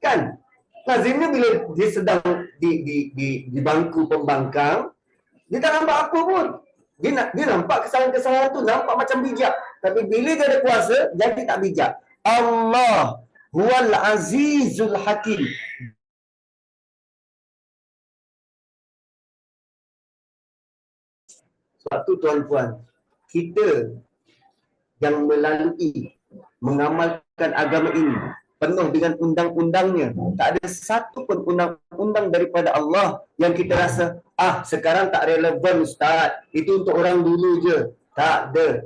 Kan? Lazimnya bila dia sedang di bangku pembangkang, dia tak nampak apa pun. Dia nampak kesalahan-kesalahan tu, nampak macam bijak. Tapi bila dia ada kuasa, jadi tak bijak. Allah huwal azizul hakim. Sebab tu tuan-puan, kita yang melalui mengamalkan agama ini, penuh dengan undang-undangnya. Tak ada satu pun undang-undang daripada Allah yang kita rasa, sekarang tak relevan Ustaz. Itu untuk orang dulu je. Tak ada.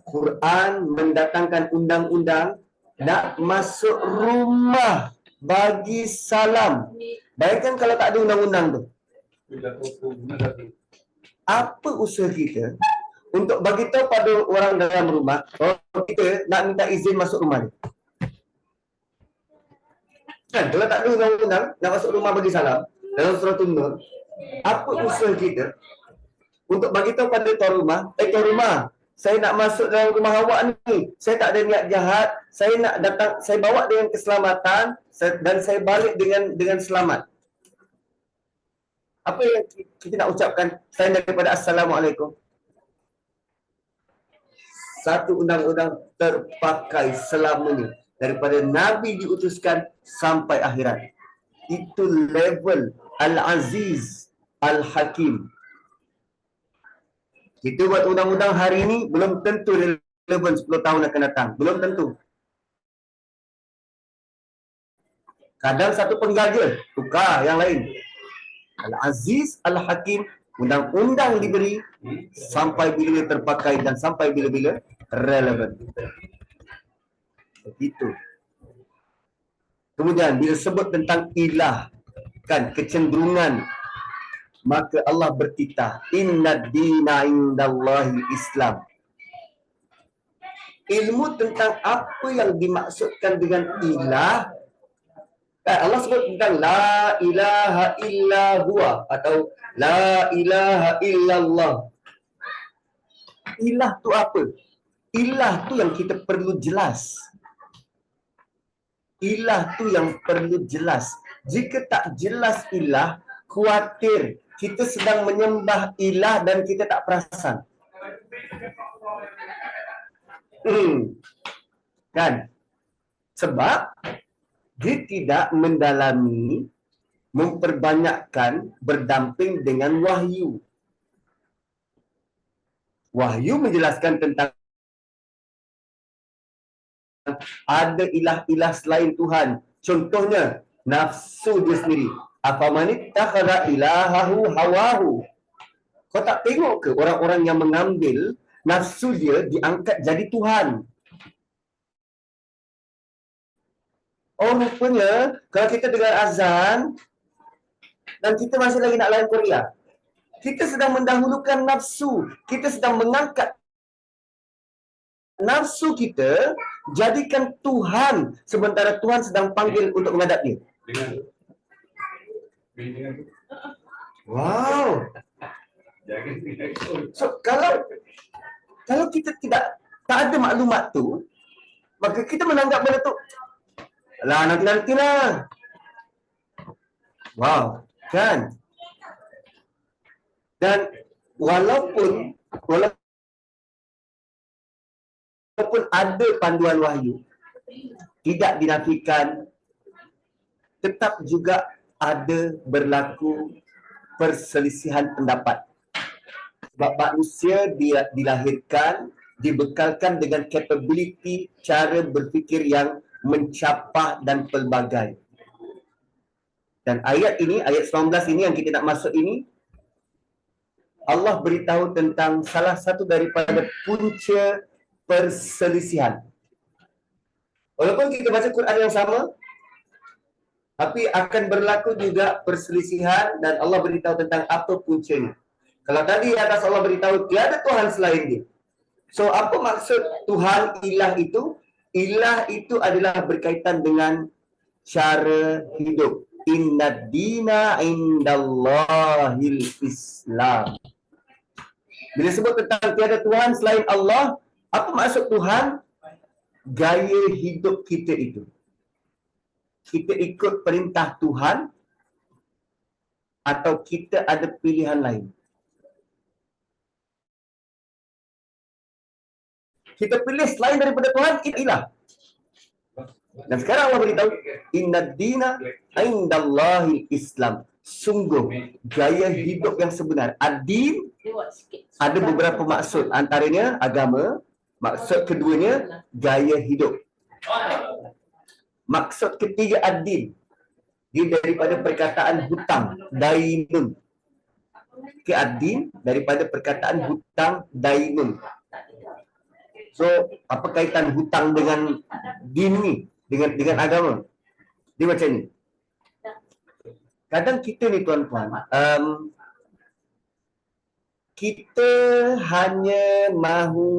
Quran mendatangkan undang-undang nak masuk rumah bagi salam. Bayangkan kalau tak ada undang-undang tu. Apa usaha kita untuk bagi tahu pada orang dalam rumah, kita nak minta izin masuk rumah dia? Kan, kalau tak ada undang-undang nak masuk rumah bagi salam dalam surah An-Nur, apa usaha kita untuk bagi tahu pada tuan rumah, tuan rumah, saya nak masuk dalam rumah awak ni. Saya tak ada niat jahat. Saya nak datang, saya bawa dengan keselamatan dan saya balik dengan selamat. Apa yang kita nak ucapkan selain daripada Assalamualaikum? Satu undang-undang terpakai selamanya daripada Nabi diutuskan sampai akhirat. Itu level Al-Aziz Al-Hakim. Kita buat undang-undang hari ini belum tentu relevan 10 tahun akan datang. Belum tentu. Kadang satu penggaja tukar yang lain. Al-Aziz Al-Hakim, undang-undang diberi sampai bila terpakai dan sampai bila-bila relevan. Begitu. Kemudian bila sebut tentang ilah, kan, kecenderungan, maka Allah bertitah, innad dina indallahi Islam. Ilmu tentang apa yang dimaksudkan dengan ilah, Allah sebut tentang la ilaha illa huwa atau la ilaha illallah. Ilah tu apa? Ilah tu yang kita perlu jelas. Ilah tu yang perlu jelas. Jika tak jelas ilah, khawatir kita sedang menyembah ilah dan kita tak perasan. Kan? Sebab dia tidak mendalami, memperbanyakkan, berdamping dengan wahyu. Wahyu menjelaskan tentang ada ilah-ilah selain Tuhan. Contohnya, nafsu dia sendiri. Afamanittakhadha ilahahu hawahu. Kau tak tengok ke orang-orang yang mengambil nafsu dia diangkat jadi Tuhan? Oh, rupanya kalau kita dengar azan dan kita masih lagi nak layan Korea, kita sedang mendahulukan nafsu. Kita sedang mengangkat nafsu kita, jadikan Tuhan, sementara Tuhan sedang panggil untuk menghadap dia. Wow. So, kalau kita tak ada maklumat tu, maka kita menanggap benda tu, lah nanti-nantilah. Wow, kan? Dan walaupun ada panduan wahyu, tidak dinafikan, tetap juga ada berlaku perselisihan pendapat. Sebab manusia dilahirkan, dibekalkan dengan capability, cara berfikir yang mencapah dan pelbagai. Dan ayat ini, ayat 19 ini yang kita nak masuk ini, Allah beritahu tentang salah satu daripada punca perselisihan. Walaupun kita baca Quran yang sama, tapi akan berlaku juga perselisihan dan Allah beritahu tentang apa puncanya. Kalau tadi atas Allah beritahu tiada Tuhan selain dia. So apa maksud Tuhan ilah itu? Ilah itu adalah berkaitan dengan cara hidup. Innad dina indallahil Islam. Bila sebut tentang tiada Tuhan selain Allah, apa maksud Tuhan? Gaya hidup kita itu. Kita ikut perintah Tuhan atau kita ada pilihan lain? Kita pilih selain daripada Tuhan, kita ilah. Dan sekarang Allah beritahu, innad dina indallahi Islam. Sungguh gaya hidup yang sebenar. Ad-din ada beberapa maksud, antaranya agama, maksud keduanya gaya hidup. Maksud ketiga ad-din, dia daripada perkataan hutang, dainun. Okay, ad-din daripada perkataan hutang, dainun. So, apa kaitan hutang dengan din ni? Dengan agama? Dia macam ni. Kadang kita ni tuan-tuan, kita hanya mahu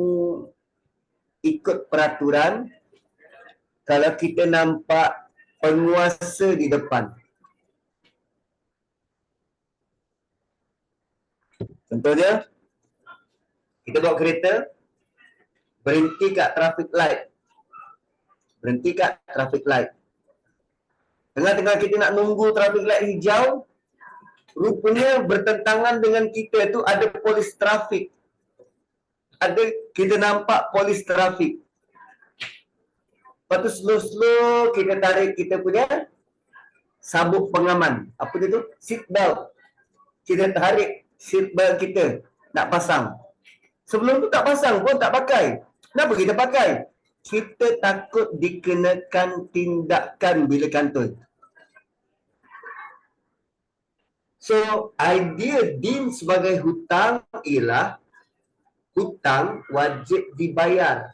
ikut peraturan kalau kita nampak penguasa di depan. Contohnya, kita bawa kereta, berhenti kat traffic light. Berhenti kat traffic light. Tengah-tengah kita nak nunggu traffic light hijau, rupanya bertentangan dengan kita tu ada polis trafik. Kita nampak polis trafik. Lepas tu slow-slow kita tarik kita punya sabuk pengaman. Apa dia tu? Seat belt. Kita tarik seat belt kita nak pasang. Sebelum tu tak pasang pun tak pakai. Kenapa kita pakai? Kita takut dikenakan tindakan bila kantoi. So, idea din sebagai hutang ialah hutang wajib dibayar.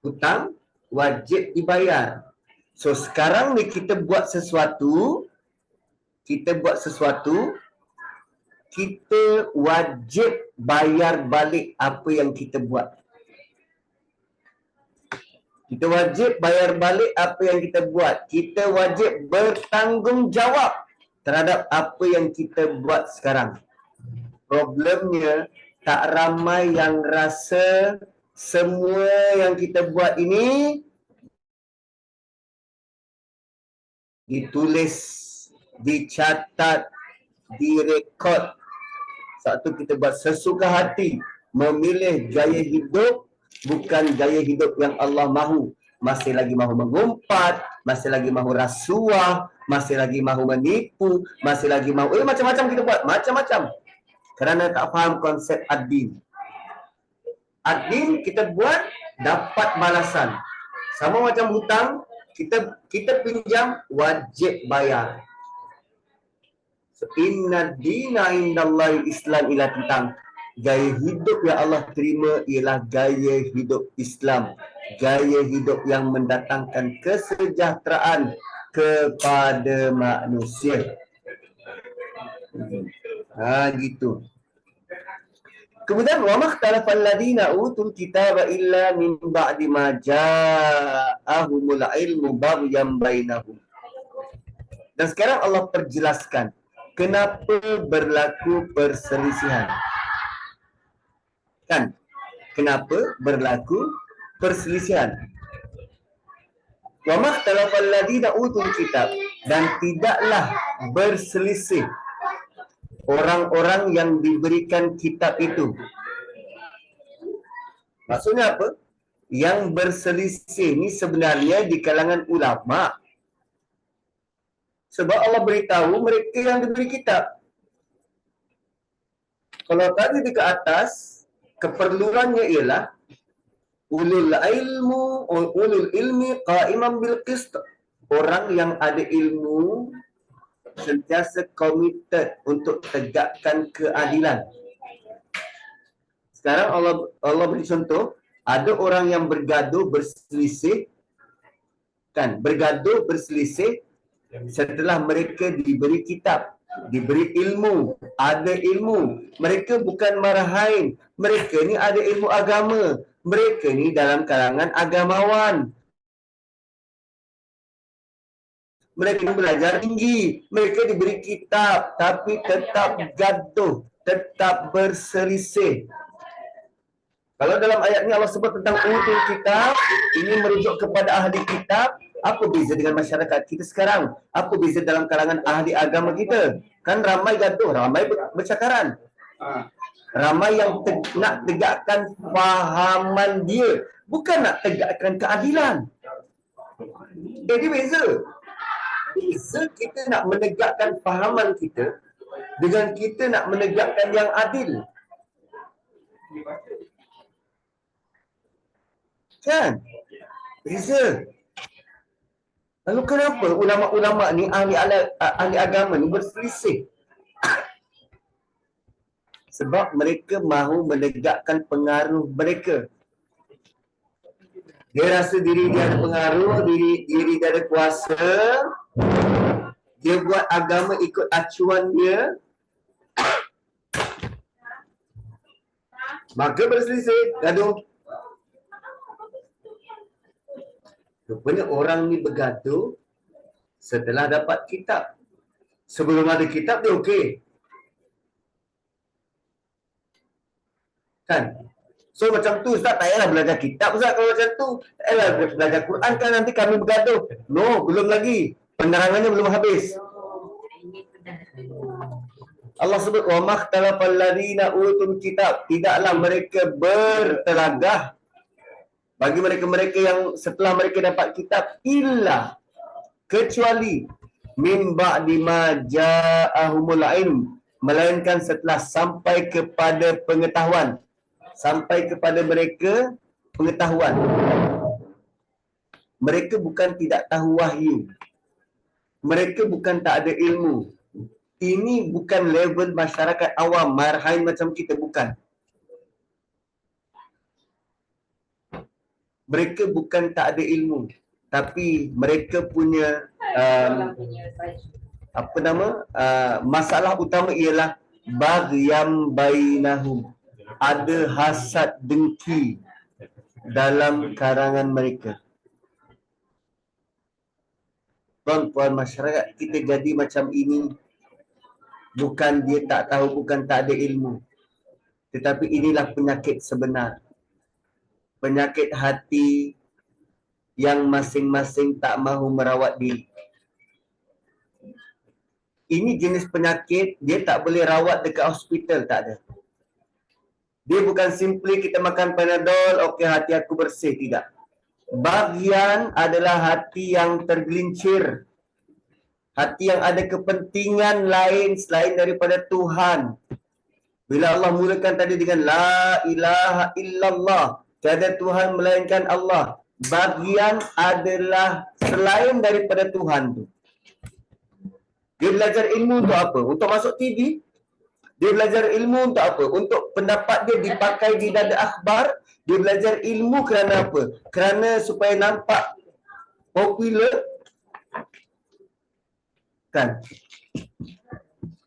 Hutang wajib dibayar. So, sekarang ni kita buat sesuatu, kita wajib bayar balik apa yang kita buat. Kita wajib bayar balik apa yang kita buat. Kita wajib bertanggungjawab terhadap apa yang kita buat sekarang. Problemnya, tak ramai yang rasa semua yang kita buat ini ditulis, dicatat, direkod. Satu kita buat sesuka hati, memilih gaya hidup bukan gaya hidup yang Allah mahu. Masih lagi mahu mengumpat, masih lagi mahu rasuah, masih lagi mahu menipu, masih lagi mahu macam-macam kita buat, macam-macam. Kerana tak faham konsep ad-din. Ad-din kita buat dapat balasan. Sama macam hutang, kita pinjam wajib bayar. So, inna dina indallahi Islam ialah tentang gaya hidup yang Allah terima ialah gaya hidup Islam. Gaya hidup yang mendatangkan kesejahteraan kepada manusia. Gitu. Kemudian wa makhtalafal ladina utul kitaba illa min ba'di ma ja'ahumul ilmu baghyan bainahum. Dan sekarang Allah perjelaskan kenapa berlaku perselisihan. Kan? Kenapa berlaku perselisihan? Wa makhtalafal ladina utul kitab, dan tidaklah berselisih orang-orang yang diberikan kitab itu. Maksudnya apa? Yang berselisih ni sebenarnya di kalangan ulama. Sebab Allah beritahu mereka yang diberi kitab. Kalau tadi di ke atas, keperluannya ialah ulul ilmi qa'iman bil qist. Orang yang ada ilmu sentiasa komited untuk tegakkan keadilan. Sekarang Allah beri contoh, ada orang yang bergaduh berselisih, kan? Bergaduh berselisih setelah mereka diberi kitab, diberi ilmu, ada ilmu. Mereka bukan marahain, mereka ni ada ilmu agama, mereka ni dalam kalangan agamawan. Mereka belajar tinggi, mereka diberi kitab, tapi tetap gaduh, tetap berselisih. Kalau dalam ayat ni Allah sebut tentang utul kitab, ini merujuk kepada ahli kitab. Apa beza dengan masyarakat kita sekarang? Apa beza dalam kalangan ahli agama kita? Kan ramai gaduh, ramai bercakaran. Ramai yang nak tegakkan fahaman dia, bukan nak tegakkan keadilan. Jadi beza. Beza kita nak menegakkan fahaman kita dengan kita nak menegakkan yang adil. Kan? Beza. Lalu kenapa ulama-ulama ni, ahli agama ni berselisih? Sebab mereka mahu menegakkan pengaruh mereka. Dia rasa diri dia ada pengaruh, diri dia ada kuasa. Dia buat agama ikut acuan dia. Maka berselisih, gaduh. Rupanya orang ni bergaduh setelah dapat kitab. Sebelum ada kitab dia okey. Kan? So macam tu Ustaz, tak payahlah belajar kitab Ustaz kalau macam tu. Tak payahlah belajar Quran kan nanti kami bergaduh. No, belum lagi. Penerangannya belum habis. Allah sebut wa makhtalafal ladzina utul kitab, tidaklah mereka bertelagah bagi mereka-mereka yang setelah mereka dapat kitab illa kecuali min ba'di ma ja'ahumul ilm, melainkan setelah sampai kepada pengetahuan, sampai kepada mereka pengetahuan. Mereka bukan tidak tahu wahyu, mereka bukan tak ada ilmu. Ini bukan level masyarakat awam, marhain macam kita, bukan. Mereka bukan tak ada ilmu, tapi mereka punya masalah utama ialah baghyam bainahum. Ada hasad dengki dalam karangan mereka. Tuan-tuan, masyarakat kita jadi macam ini bukan dia tak tahu, bukan tak ada ilmu, tetapi inilah penyakit sebenar. Penyakit hati yang masing-masing tak mahu merawat diri. Ini jenis penyakit, dia tak boleh rawat dekat hospital, tak ada. Dia bukan simply kita makan Panadol, okey hati aku bersih, tidak. Bagian adalah hati yang tergelincir. Hati yang ada kepentingan lain selain daripada Tuhan. Bila Allah mulakan tadi dengan La ilaha illallah, tiada Tuhan melainkan Allah. Bagian adalah selain daripada Tuhan tu. Dia belajar ilmu untuk apa? Untuk masuk TV? Dia belajar ilmu untuk apa? Untuk pendapat dia dipakai di dada akhbar. Dia belajar ilmu kerana apa? Kerana supaya nampak popular. Kan?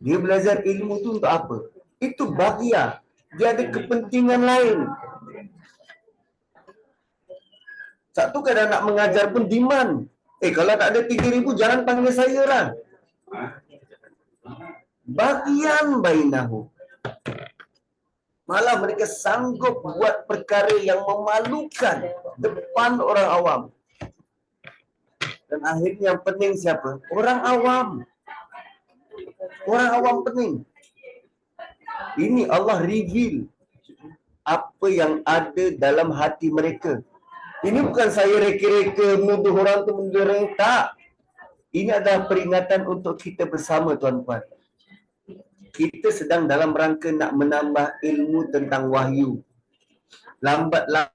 Dia belajar ilmu tu untuk apa? Itu bagian. Dia ada kepentingan lain. Satu kadang nak mengajar pun demand. Kalau tak ada 3,000 jangan panggil saya lah. Bagian bainahu. Malah mereka sanggup buat perkara yang memalukan depan orang awam. Dan akhirnya yang pening siapa? Orang awam. Orang awam pening. Ini Allah reveal apa yang ada dalam hati mereka. Ini bukan saya reka-reka menuduh orang tu menuduh orang, tak. Ini adalah peringatan untuk kita bersama, tuan-tuan. Kita sedang dalam rangka nak menambah ilmu tentang wahyu. Lambat laun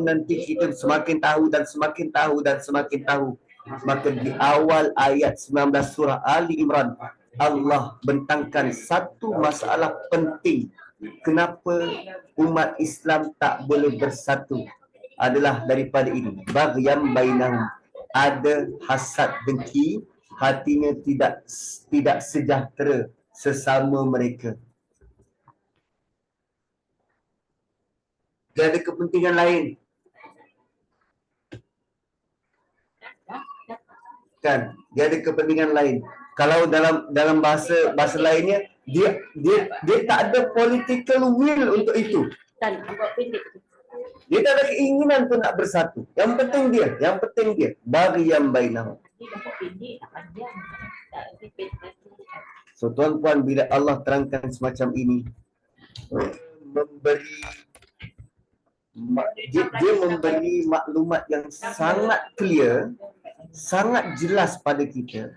nanti kita semakin tahu dan semakin tahu dan semakin tahu. Maka di awal ayat 19 surah Ali Imran, Allah bentangkan satu masalah penting. Kenapa umat Islam tak boleh bersatu? Adalah daripada ini. Baghyam bainahum. Ada hasad dengki, hatinya tidak sejahtera sesama mereka. Dia ada kepentingan lain. Kan? Dia ada kepentingan lain. Kalau dalam bahasa lainnya, dia tak ada political will untuk itu. Dia tak ada keinginan pun nak bersatu. Yang penting dia. Baghyam bainahum. So tuan-puan, bila Allah terangkan semacam ini, dia memberi maklumat yang sangat clear, sangat jelas pada kita.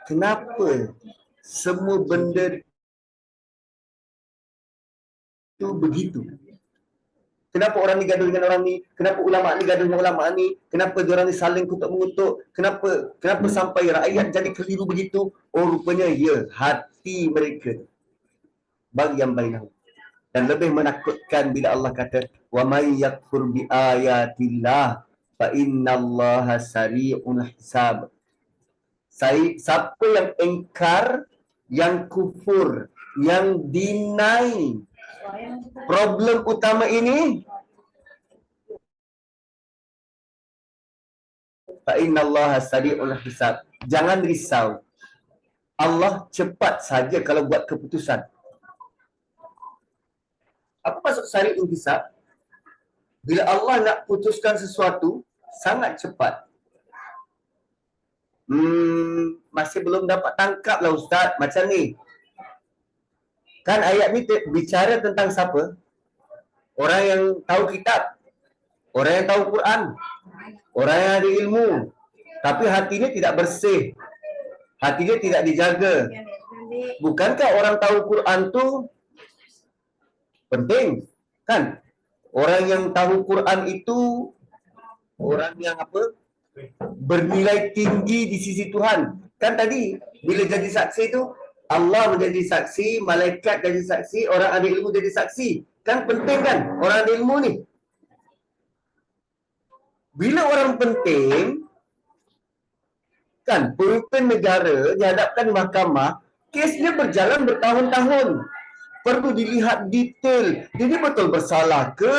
Kenapa semua benda itu begitu? Kenapa orang ni gaduh dengan orang ni? Kenapa ulama ni gaduh dengan ulama ni? Kenapa diorang ni saling kutuk-mengutuk? Kenapa sampai rakyat jadi keliru begitu? Oh, rupanya ya, hati mereka bagi yang bainahum. Dan lebih menakutkan bila Allah kata wa may yakfur bi ayatillah fa innallaha sari'ul hisab. Siapa yang engkar, yang kufur, yang deny problem utama ini, fa innallaha sari'ul hisab. Jangan risau. Allah cepat saja kalau buat keputusan. Apa maksud sari'ul hisab? Bila Allah nak putuskan sesuatu, sangat cepat. Masih belum dapat tangkap lah Ustaz, macam ni. Kan ayat ni bicara tentang siapa? Orang yang tahu kitab, orang yang tahu Quran, orang yang ada ilmu, tapi hatinya tidak bersih, hatinya tidak dijaga. Bukankah orang tahu Quran tu penting? Kan? Orang yang tahu Quran itu orang yang apa? Bernilai tinggi di sisi Tuhan. Kan tadi bila jadi saksi tu Allah menjadi saksi, malaikat jadi saksi, orang ada ilmu jadi saksi. Kan penting kan orang ada ilmu ni. Bila orang penting kan pemimpin negara dihadapkan di mahkamah, kesnya berjalan bertahun-tahun. Perlu dilihat detail. Dia betul bersalah ke?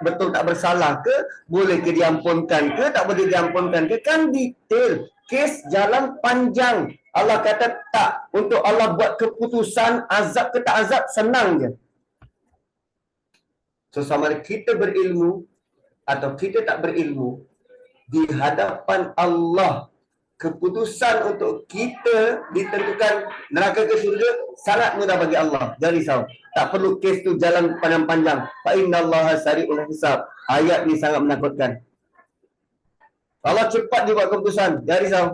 Betul tak bersalah ke? Boleh ke diampunkan ke? Tak boleh diampunkan ke? Kan detail. Kes jalan panjang. Allah kata tak. Untuk Allah buat keputusan azab ke tak azab, senang je. So sama ada kita berilmu atau kita tak berilmu, di hadapan Allah keputusan untuk kita ditentukan neraka ke syurga sangat mudah bagi Allah. Jangan risau. Tak perlu kes tu jalan panjang-panjang. Fa innallaha sari'ul hisab. Ayat ni sangat menakutkan. Allah cepat dia buat keputusan. Jangan risau.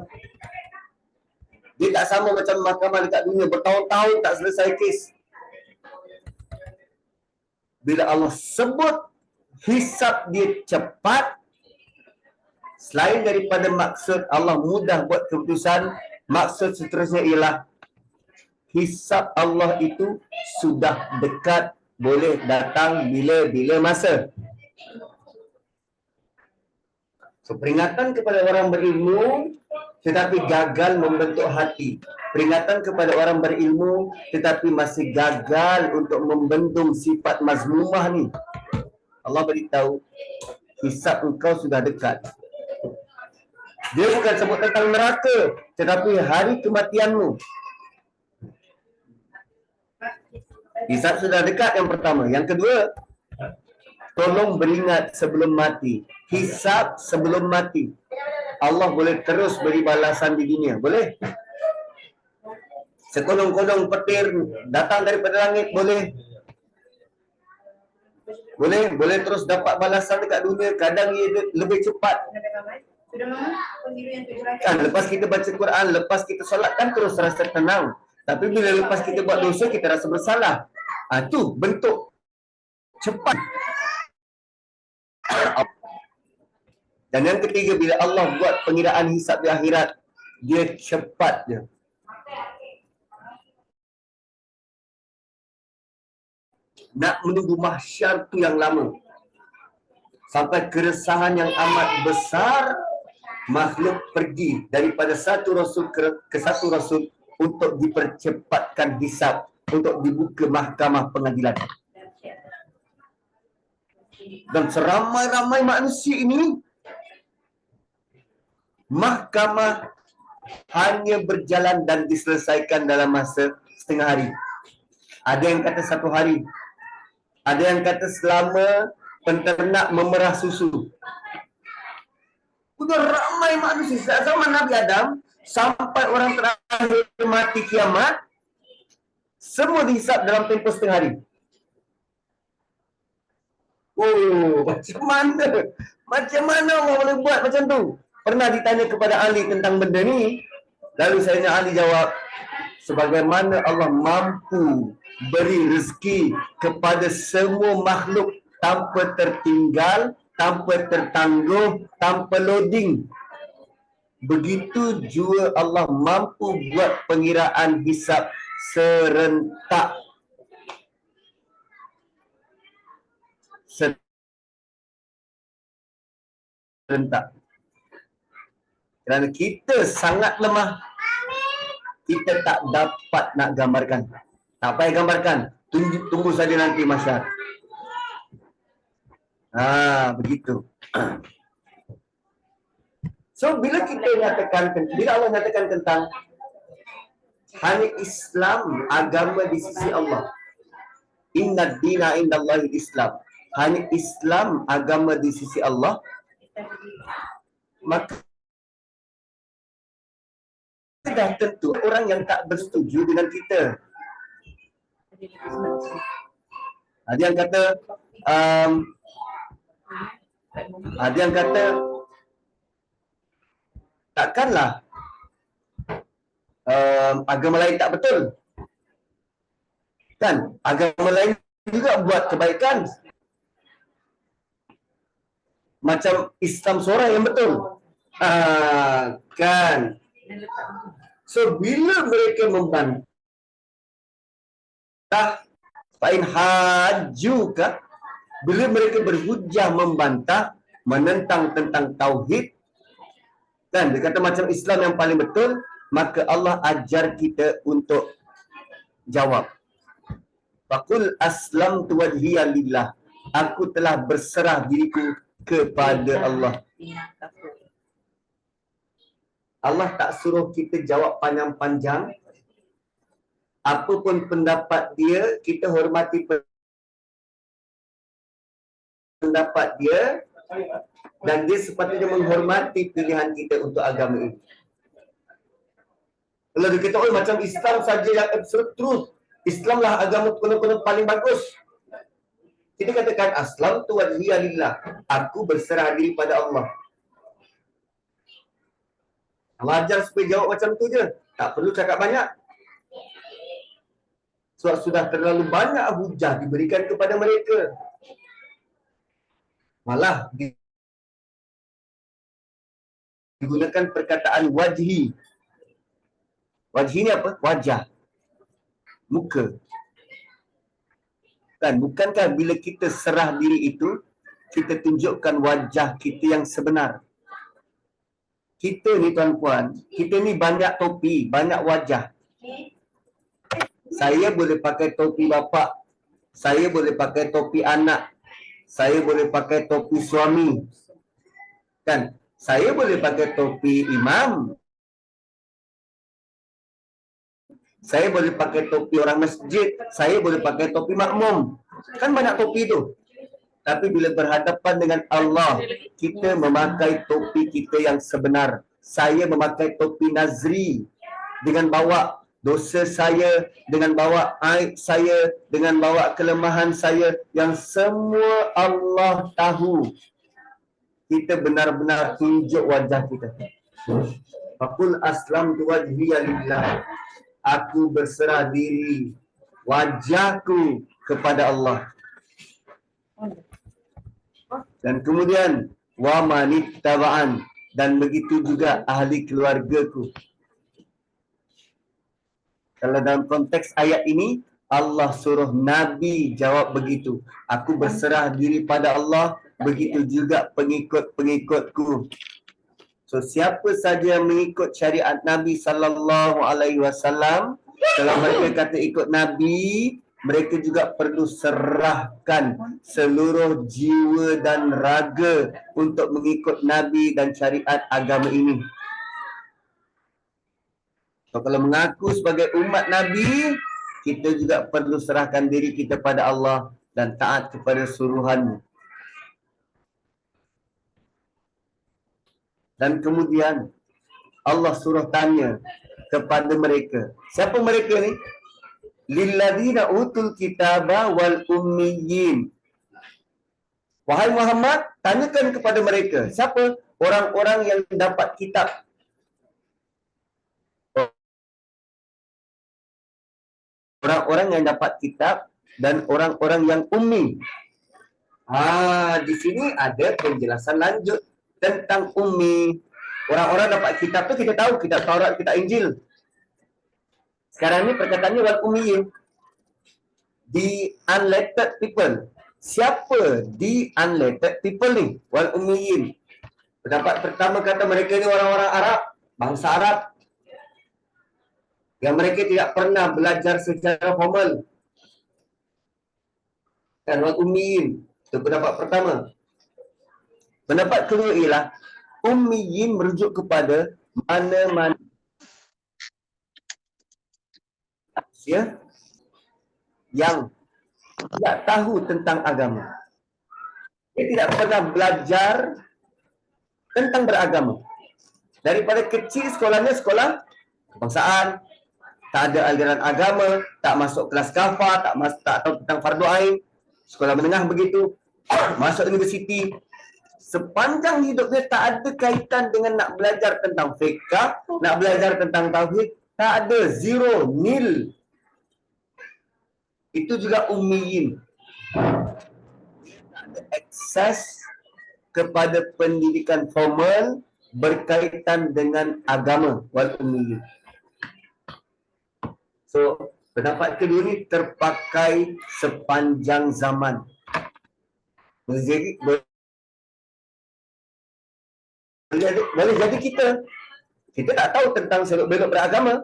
Dia tak sama macam mahkamah dekat dunia, bertahun-tahun tak selesai kes. Bila Allah sebut hisab dia cepat, selain daripada maksud Allah mudah buat keputusan, maksud seterusnya ialah hisab Allah itu sudah dekat, boleh datang bila-bila masa. So peringatan kepada orang berilmu tetapi gagal membentuk hati. Peringatan kepada orang berilmu tetapi masih gagal untuk membendung sifat mazmumah ni. Allah beritahu hisab engkau sudah dekat. Dia bukan sebut tentang neraka, tetapi hari kematianmu. Hisab sudah dekat yang pertama. Yang kedua, tolong beringat sebelum mati. Hisab sebelum mati. Allah boleh terus beri balasan di dunia. Boleh? Sekolong-kolong petir datang daripada langit. Boleh? Boleh? Boleh terus dapat balasan dekat dunia. Kadang ia lebih cepat. Kan lepas kita baca Quran, lepas kita solat kan terus rasa tenang. Tapi bila lepas kita buat dosa, kita rasa bersalah. Tu bentuk cepat. Dan yang ketiga, bila Allah buat pengiraan hisab di akhirat, dia cepat je. Nak menunggu mahsyar tu yang lama. Sampai keresahan yang amat besar, makhluk pergi daripada satu rasul ke satu rasul untuk dipercepatkan hisab, untuk dibuka mahkamah pengadilan. Dan seramai-ramai manusia ini, mahkamah hanya berjalan dan diselesaikan dalam masa setengah hari. Ada yang kata 1 hari. Ada yang kata selama penternak memerah susu. Sudah ramai manusia. Sejak zaman Nabi Adam sampai orang terakhir mati kiamat, semua dihisap dalam tempoh setengah hari. Oh, macam mana? Macam mana orang boleh buat macam tu? Pernah ditanya kepada Ali tentang benda ni. Lalu saya Ali jawab, sebagaimana Allah mampu beri rezeki kepada semua makhluk tanpa tertinggal, tanpa tertangguh, tanpa loading. Begitu juga Allah mampu buat pengiraan hisab serentak. Serentak. Kerana kita sangat lemah, kita tak dapat nak gambarkan. Tak payah gambarkan. Tunggu saja nanti masyarakat. Begitu. So, bila kita nyatakan, bila Allah nyatakan tentang hanya Islam agama di sisi Allah. Inna dina indallahi Islam. Hanya Islam agama di sisi Allah. Maka dah tentu orang yang tak bersetuju dengan kita. Ada yang kata takkanlah agama lain tak betul. Kan? Agama lain juga buat kebaikan. Macam Islam seorang yang betul. Kan? So, bila mereka membantah, fa'in hajuka, bila mereka berhujah membantah, menentang tentang tauhid, kan? Dia kata macam Islam yang paling betul, maka Allah ajar kita untuk jawab. Faqul aslamtu wajhiya lillah. Aku telah berserah diriku kepada Allah. Allah tak suruh kita jawab panjang-panjang. Apapun pendapat dia, kita hormati pendapat dia, dan dia sepatutnya menghormati pilihan kita untuk agama ini. Kalau dia kata, oh macam Islam saja yang absolute truth, Islamlah agama penuh-penuh paling bagus, kita katakan aslam tu wajhiya lillah, aku berserah diri pada Allah. Allah ajar supaya jawab macam tu je, tak perlu cakap banyak. Sebab sudah terlalu banyak hujah diberikan kepada mereka. Malah digunakan perkataan wajhi. Wajhi ni apa? Wajah. Muka. Kan? Bukankah bila kita serah diri itu, kita tunjukkan wajah kita yang sebenar. Kita ni tuan-puan, kita ni banyak topi, banyak wajah. Saya boleh pakai topi bapa, saya boleh pakai topi anak, saya boleh pakai topi suami. Kan? Saya boleh pakai topi imam. Saya boleh pakai topi orang masjid, saya boleh pakai topi makmum. Kan banyak topi tu. Tapi bila berhadapan dengan Allah, kita memakai topi kita yang sebenar. Saya memakai topi nazri dengan bawa dosa saya, dengan bawa aib saya, dengan bawa kelemahan saya yang semua Allah tahu. Kita benar-benar tunjuk wajah kita. Faqul aslamtu wajhiya lillah. Aku berserah diri wajahku kepada Allah. Dan kemudian wa manittaba'an, dan begitu juga ahli keluargaku. Kalau dalam konteks ayat ini Allah suruh Nabi jawab begitu. Aku berserah diri pada Allah, begitu juga pengikut-pengikutku. So siapa saja yang mengikut syariat Nabi sallallahu alaihi wasallam, kalau mereka kata ikut Nabi, mereka juga perlu serahkan seluruh jiwa dan raga untuk mengikut Nabi dan syariat agama ini. So, kalau mengaku sebagai umat Nabi, kita juga perlu serahkan diri kita pada Allah dan taat kepada suruhan-Mu. Dan kemudian Allah suruh tanya kepada mereka. Siapa mereka ni? Lilladzina utul kitaba wal ummiyin. Wahai Muhammad, tanyakan kepada mereka. Siapa? Orang-orang yang dapat kitab. Orang-orang yang dapat kitab dan orang-orang yang ummi. Di sini ada penjelasan lanjut tentang ummi. Orang-orang dapat kitab tu kita tahu, kitab Taurat, kitab Injil. Sekarang ni perkataannya wal ummiyin. The unlettered people. Siapa the unlettered people ni? Wal ummiyin. Pendapat pertama kata mereka ni orang-orang Arab, bangsa Arab. Yang mereka tidak pernah belajar secara formal. Dan wal ummiyin. Itu pendapat pertama. Pendapat kedua ialah ummiyin merujuk kepada mana-mana manusia yang tidak tahu tentang agama. Dia tidak pernah belajar tentang beragama. Daripada kecil sekolahnya sekolah kebangsaan, tak ada aliran agama, tak masuk kelas kafah, tak tahu tentang fardu ain, sekolah menengah begitu, masuk universiti. Sepanjang hidupnya tak ada kaitan dengan nak belajar tentang fiqh, nak belajar tentang tauhid, tak ada, zero, nil. Itu juga ummiyin. Tak ada akses kepada pendidikan formal berkaitan dengan agama, wal ummiyin. So, pendapat kedua ni terpakai sepanjang zaman. Boleh jadi kita tak tahu tentang seluk-beluk beragama.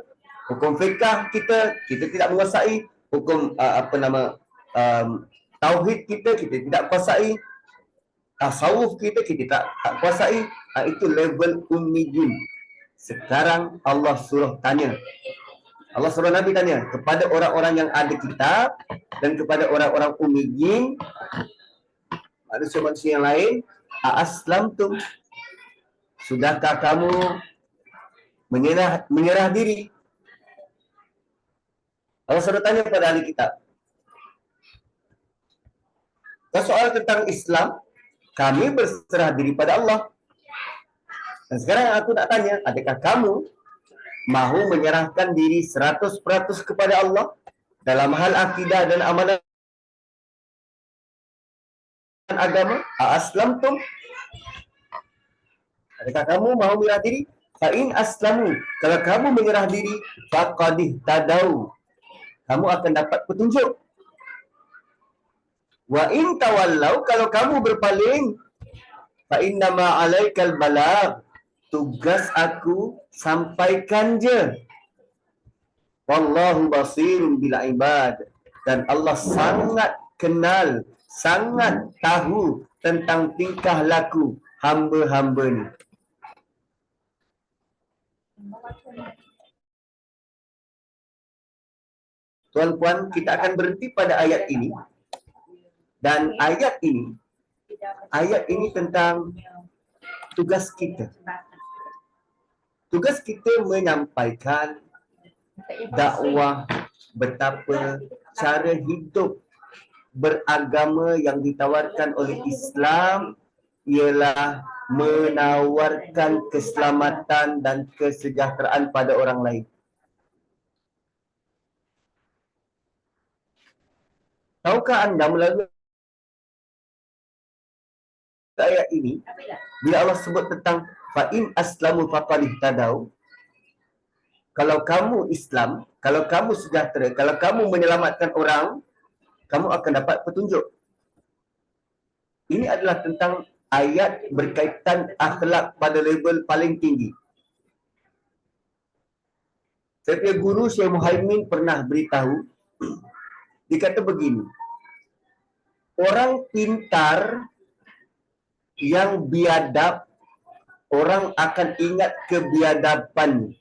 Hukum fiqh kita tidak menguasai. Hukum tauhid kita tidak kuasai. Tasawuf kita tak kuasai. Itu level ummiyun. Sekarang Allah suruh tanya. Allah suruh Nabi tanya kepada orang-orang yang ada kitab dan kepada orang-orang ummiyin, manusia-manusia yang lain, aslamtum, sudahkah kamu menyerah diri? Allah suruh tanya pada ahli kitab. Soal tentang Islam, kami berserah diri pada Allah. Dan sekarang aku nak tanya, adakah kamu mahu menyerahkan diri 100% kepada Allah dalam hal akidah dan amalan agama? Aslamtum? Adakah kamu mahu menyerah diri? Fa'in aslamu. Kalau kamu menyerah diri, faqadih tadau. Kamu akan dapat petunjuk. Wa in tawallau, kalau kamu berpaling, fa'innama alaikal balagh. Tugas aku sampaikan je. Wallahu basirun bil ibad. Dan Allah sangat kenal, sangat tahu tentang tingkah laku hamba-hamba ni. Tuan-puan, kita akan berhenti pada ayat ini. Dan ayat ini tentang tugas kita. Tugas kita menyampaikan dakwah betapa cara hidup beragama yang ditawarkan oleh Islam ialah menawarkan keselamatan dan kesejahteraan pada orang lain. Tahukah anda melalui ayat ini, bila Allah sebut tentang fa'in aslamu faqadih tadau, kalau kamu Islam, kalau kamu sejahtera, kalau kamu menyelamatkan orang, kamu akan dapat petunjuk. Ini adalah tentang ayat berkaitan akhlak pada level paling tinggi. Saya punya guru Syekh Muhaimin pernah beritahu, dia kata begini, orang pintar yang biadab, orang akan ingat kebiadaban.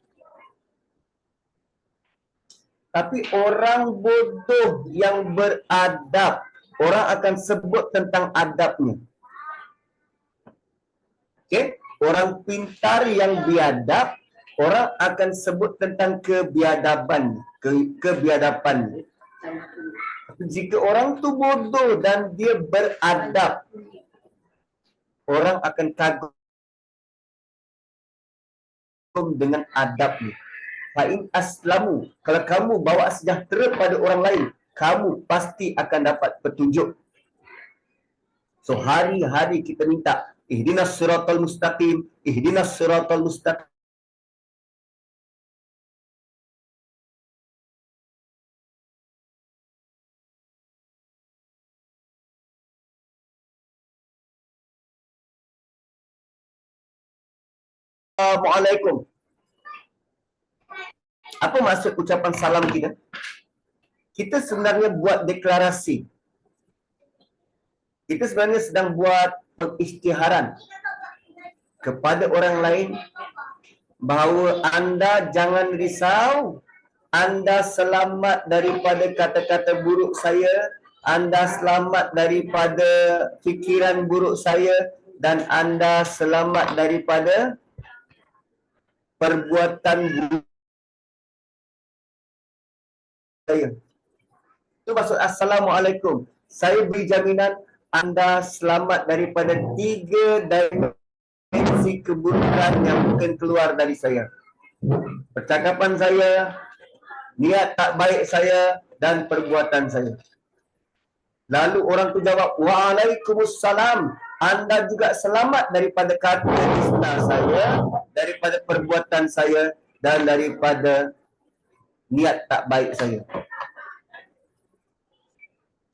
Tapi orang bodoh yang beradab, orang akan sebut tentang adabnya. Okey? Orang pintar yang biadab, orang akan sebut tentang kebiadaban, kebiadaban. Jika orang tu bodoh dan dia beradab, orang akan kagum dengan adabnya. Fa'in aslamu, kalau kamu bawa sejahtera pada orang lain, kamu pasti akan dapat petunjuk. So hari-hari kita minta ihdinas siratal mustaqim, ihdinas siratal mustaqim. Assalamualaikum. Apa maksud ucapan salam kita? Kita sebenarnya buat deklarasi. Kita sebenarnya sedang buat pengisytiharan kepada orang lain bahawa anda jangan risau, anda selamat daripada kata-kata buruk saya, anda selamat daripada fikiran buruk saya, dan anda selamat daripada perbuatan buruk saya. Itu maksud Assalamualaikum. Saya beri jaminan anda selamat daripada 3 dimensi keburukan yang mungkin keluar dari saya. Percakapan saya, niat tak baik saya, dan perbuatan saya. Lalu orang tu jawab, Waalaikumsalam. Anda juga selamat daripada kata dusta saya, daripada perbuatan saya, dan daripada niat tak baik saya.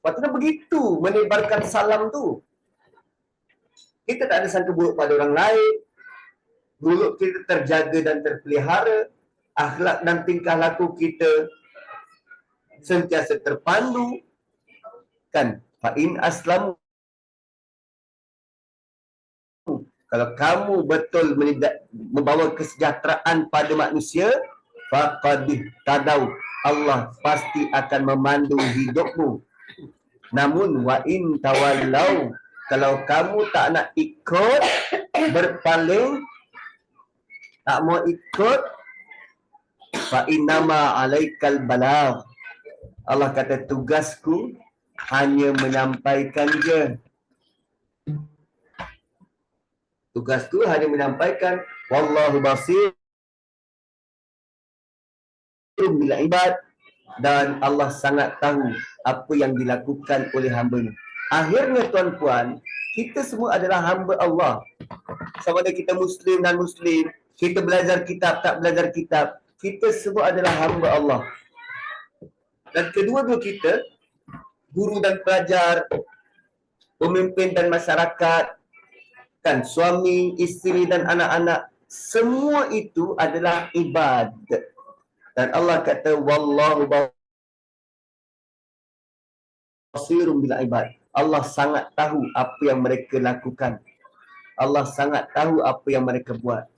Patutnya begitu menebarkan salam tu. Kita tak ada sangka buruk pada orang lain. Mulut kita terjaga dan terpelihara. Akhlak dan tingkah laku kita sentiasa terpandu. Kan? Fa'in aslamu. Kalau kamu betul membawa kesejahteraan pada manusia, faqad tadau. Allah pasti akan memandu hidupmu. Namun wa in tawallau, kalau kamu tak nak ikut, berpaling, tak mau ikut, fa innama alaikal balagh. Allah kata tugasku hanya menyampaikan je. Tugasku hanya menyampaikan. Wallahu basir bil ibad, dan Allah sangat tahu apa yang dilakukan oleh hamba-Nya. Akhirnya tuan-puan, kita semua adalah hamba Allah. Sama ada kita Muslim dan Muslim, kita belajar kitab tak belajar kitab, kita semua adalah hamba Allah. Dan kedua-dua kita, guru dan pelajar, pemimpin dan masyarakat, kan, suami, isteri dan anak-anak, semua itu adalah ibadah. Dan Allah kata wallahu basirun bil ibad. Allah sangat tahu apa yang mereka lakukan. Allah sangat tahu apa yang mereka buat.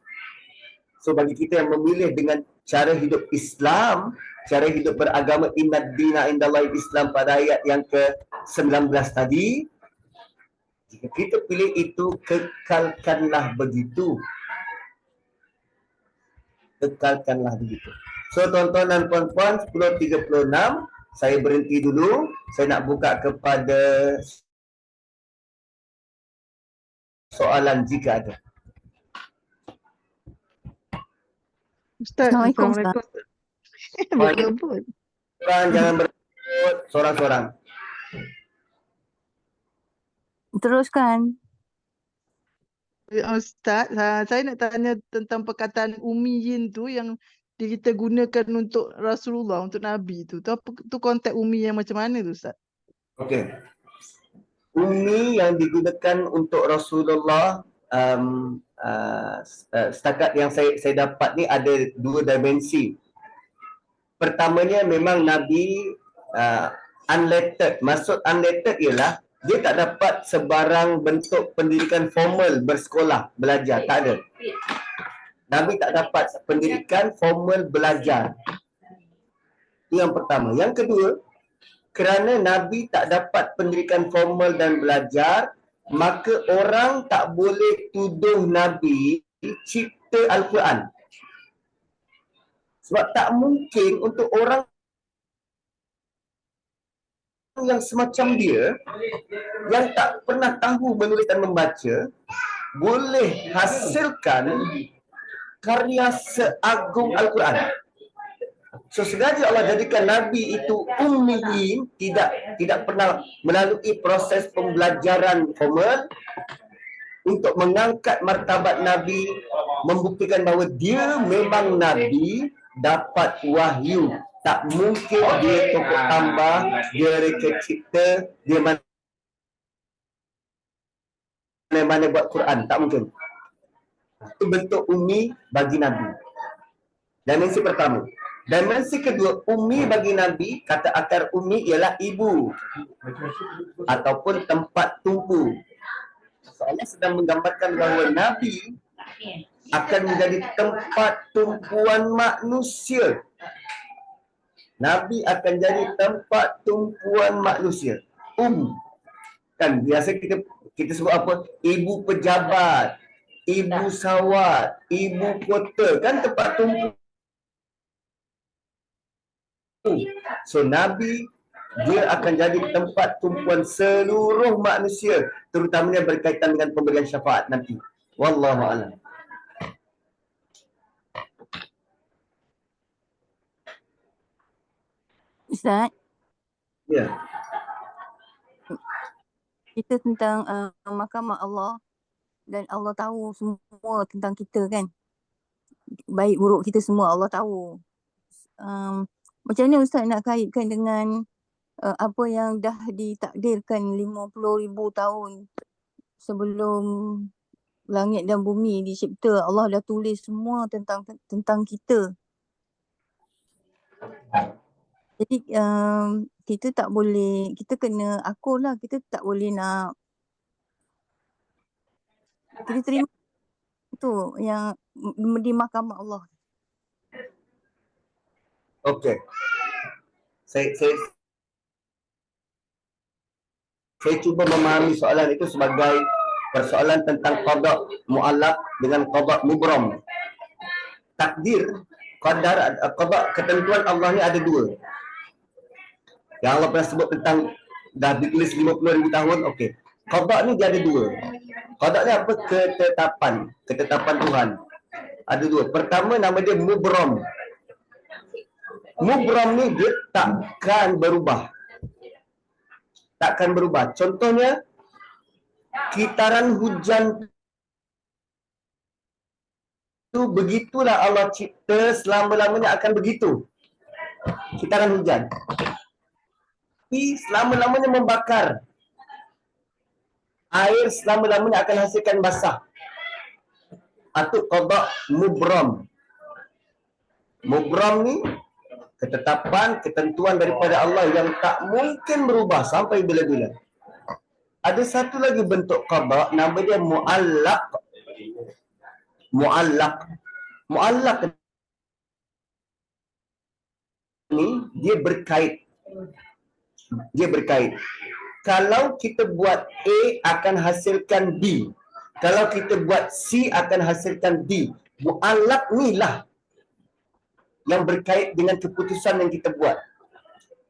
So bagi kita yang memilih dengan cara hidup Islam, cara hidup beragama innad dina indallahi Islam pada ayat yang ke-19 tadi, jika kita pilih itu, kekalkanlah begitu. Kekalkanlah begitu. So tuan-tuan dan puan-puan, 10.36 saya berhenti dulu. Saya nak buka kepada soalan jika ada. Ustaz, Assalamualaikum, Assalamualaikum. Berebut. Jangan berebut, sorang-sorang. Teruskan. Ustaz, saya nak tanya tentang perkataan ummiyin tu yang kita gunakan untuk Rasulullah, untuk Nabi tu. Tu konteks ummi yang macam mana tu, Ustaz? Okey. Ummi yang digunakan untuk Rasulullah, setakat yang saya dapat ni ada 2 dimensi. Pertamanya memang Nabi unlettered. Maksud unlettered ialah dia tak dapat sebarang bentuk pendidikan formal bersekolah, belajar. Tak ada. Nabi tak dapat pendidikan formal belajar. Itu yang pertama. Yang kedua, kerana Nabi tak dapat pendidikan formal dan belajar, maka orang tak boleh tuduh Nabi cipta Al-Quran. Sebab tak mungkin untuk orang yang semacam dia, yang tak pernah tahu menulis dan membaca, boleh hasilkan karya seagung Al-Quran. So sengaja Allah jadikan Nabi itu ummiyin, tidak pernah melalui proses pembelajaran formal untuk mengangkat martabat Nabi, membuktikan bahawa dia memang Nabi, dapat wahyu. Tak mungkin dia tokoh tambah, dia reka cipta, dia mana-mana buat Quran. Tak mungkin. Itu bentuk ummi bagi Nabi. Dimensi pertama. Dimensi kedua, ummi bagi Nabi, kata akar ummi ialah ibu ataupun tempat tumpu. Allah sedang menggambarkan bahawa Nabi akan menjadi tempat tumpuan manusia. Nabi akan jadi tempat tumpuan manusia. Kan biasa kita sebut apa? Ibu pejabat, ibu sawat, ibu kota, kan tempat tumpu. So Nabi dia akan jadi tempat tumpuan seluruh manusia, terutamanya berkaitan dengan pemberian syafaat nanti. Wallahu a'lam. Ustaz, Ya. kita tentang mahkamah Allah dan Allah tahu semua tentang kita kan. Baik buruk kita semua Allah tahu. Macam mana Ustaz nak kaitkan dengan apa yang dah ditakdirkan 50,000 tahun sebelum langit dan bumi dicipta. Allah dah tulis semua tentang kita. Jadi kita tak boleh, kita kena akur lah, kita tak boleh nak, kita terima tu yang di mahkamah Allah. Okey. Saya cuba memahami soalan itu sebagai persoalan tentang qada mu'allaq dengan qada mubram. Takdir, qadar, qada, ketentuan Allah ni ada dua. Yang Allah pernah sebut tentang dah ditulis 50,000 tahun, okey. Qada ni dia ada dua. Qada ni apa? Ketetapan Tuhan. Ada dua. Pertama nama dia mubram. Mubram ni dia takkan berubah. Takkan berubah. Contohnya, kitaran hujan itu begitulah Allah cipta, selama-lamanya akan begitu. Kitaran hujan. Tapi selama-lamanya membakar. Air selama-lamanya akan hasilkan basah. Itu qada mubram. Mubram ni ketetapan, ketentuan daripada Allah yang tak mungkin berubah sampai bila-bila. Ada satu lagi bentuk qada, nama dia mu'allaq. Mu'allaq. Mu'allaq ni dia berkait. Dia berkait. Kalau kita buat A akan hasilkan B. Kalau kita buat C akan hasilkan D. Mu'allaq ni lah yang berkait dengan keputusan yang kita buat.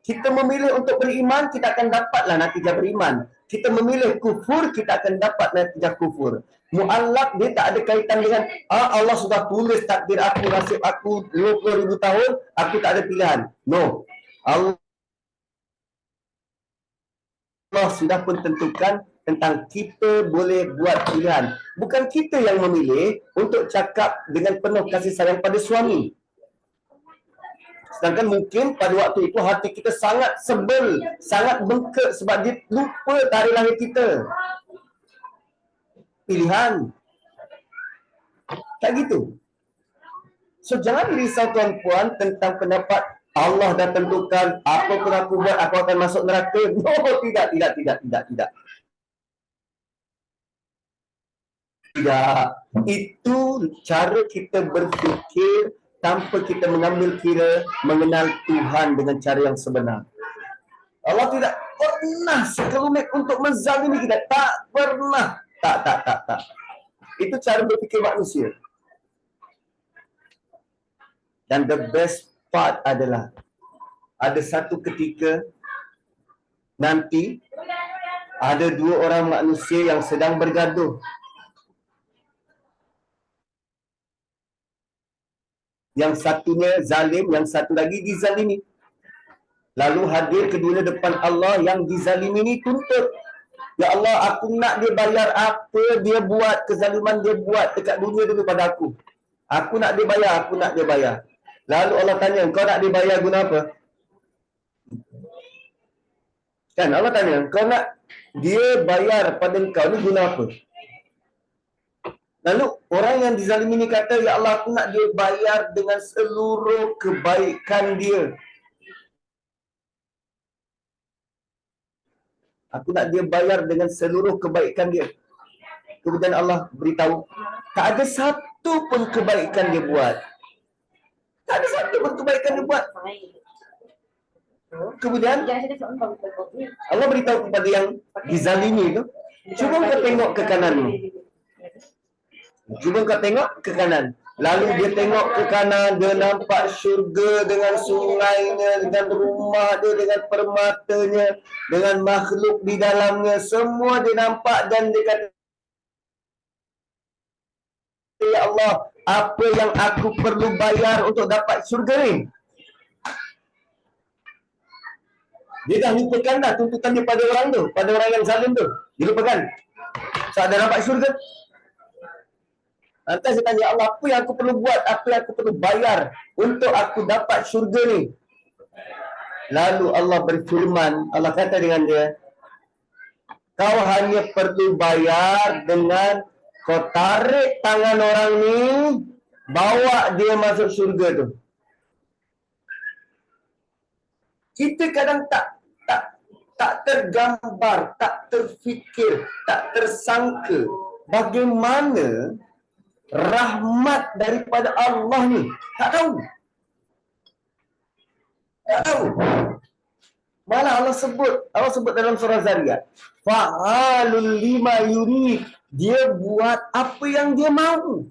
Kita memilih untuk beriman, kita akan dapatlah natijah beriman. Kita memilih kufur, kita akan dapat natijah kufur. Mu'allaq dia tak ada kaitan dengan Allah sudah tulis takdir aku, nasib aku 50,000 tahun, aku tak ada pilihan. No. Allah sudah pun tentukan tentang kita boleh buat pilihan. Bukan kita yang memilih untuk cakap dengan penuh kasih sayang pada suami. Sedangkan mungkin pada waktu itu hati kita sangat sebel, sangat bengkak sebab dia lupa tarikh lahir kita. Pilihan. Tak gitu. So jangan risau tuan-puan tentang pendapat Allah dah tentukan apa pun aku buat aku akan masuk neraka. No, tidak. Tidak. Itu cara kita berfikir tanpa kita mengambil kira mengenal Tuhan dengan cara yang sebenar. Allah tidak pernah sekelumit untuk menzalimi kita. Tak pernah. Tak. Itu cara berfikir manusia. Dan the best part adalah ada satu ketika nanti ada dua orang manusia yang sedang bergaduh. Yang satunya zalim, yang satu lagi dizalimi. Lalu hadir kedua depan Allah, yang dizalimi ni tuntut. Ya Allah, aku nak dia bayar apa dia buat, kezaliman dia buat dekat dunia dulu pada aku. Aku nak dia bayar, aku nak dia bayar. Lalu Allah tanya, kau nak dia bayar guna apa? Kan Allah tanya, kau nak dia bayar pada engkau ni guna apa? Lalu orang yang dizalimi ni kata, ya Allah, aku nak dia bayar dengan seluruh kebaikan dia. Aku nak dia bayar dengan seluruh kebaikan dia. Kemudian Allah beritahu, tak ada satu pun kebaikan dia buat. Tak ada satu pun kebaikan dia buat. Kemudian Allah beritahu kepada yang dizalimi tu, cuba kau tengok ke kananmu. Cuba kau tengok ke kanan. Lalu dia tengok ke kanan, dia nampak syurga dengan sungainya, dengan rumah dia, dengan permatanya, dengan makhluk di dalamnya. Semua dia nampak dan dia kata, ya Allah, apa yang aku perlu bayar untuk dapat syurga ni? Dia dah lupakan dah tuntutan dia pada orang tu, pada orang yang zalim tu. Dia lupakan. Saat dia dapat syurga, lantas dia tanya, Allah, apa yang aku perlu buat? Apa yang aku perlu bayar untuk aku dapat syurga ni? Lalu Allah berfirman, Allah kata dengan dia, kau hanya perlu bayar dengan kau tarik tangan orang ni, bawa dia masuk syurga tu. Kita kadang tak tergambar, tak terfikir, tak tersangka bagaimana rahmat daripada Allah ni. Tak tahu. Tak tahu. Malah Allah sebut dalam surah Zariyat, fa'alul lima yurid. Dia buat apa yang dia mahu.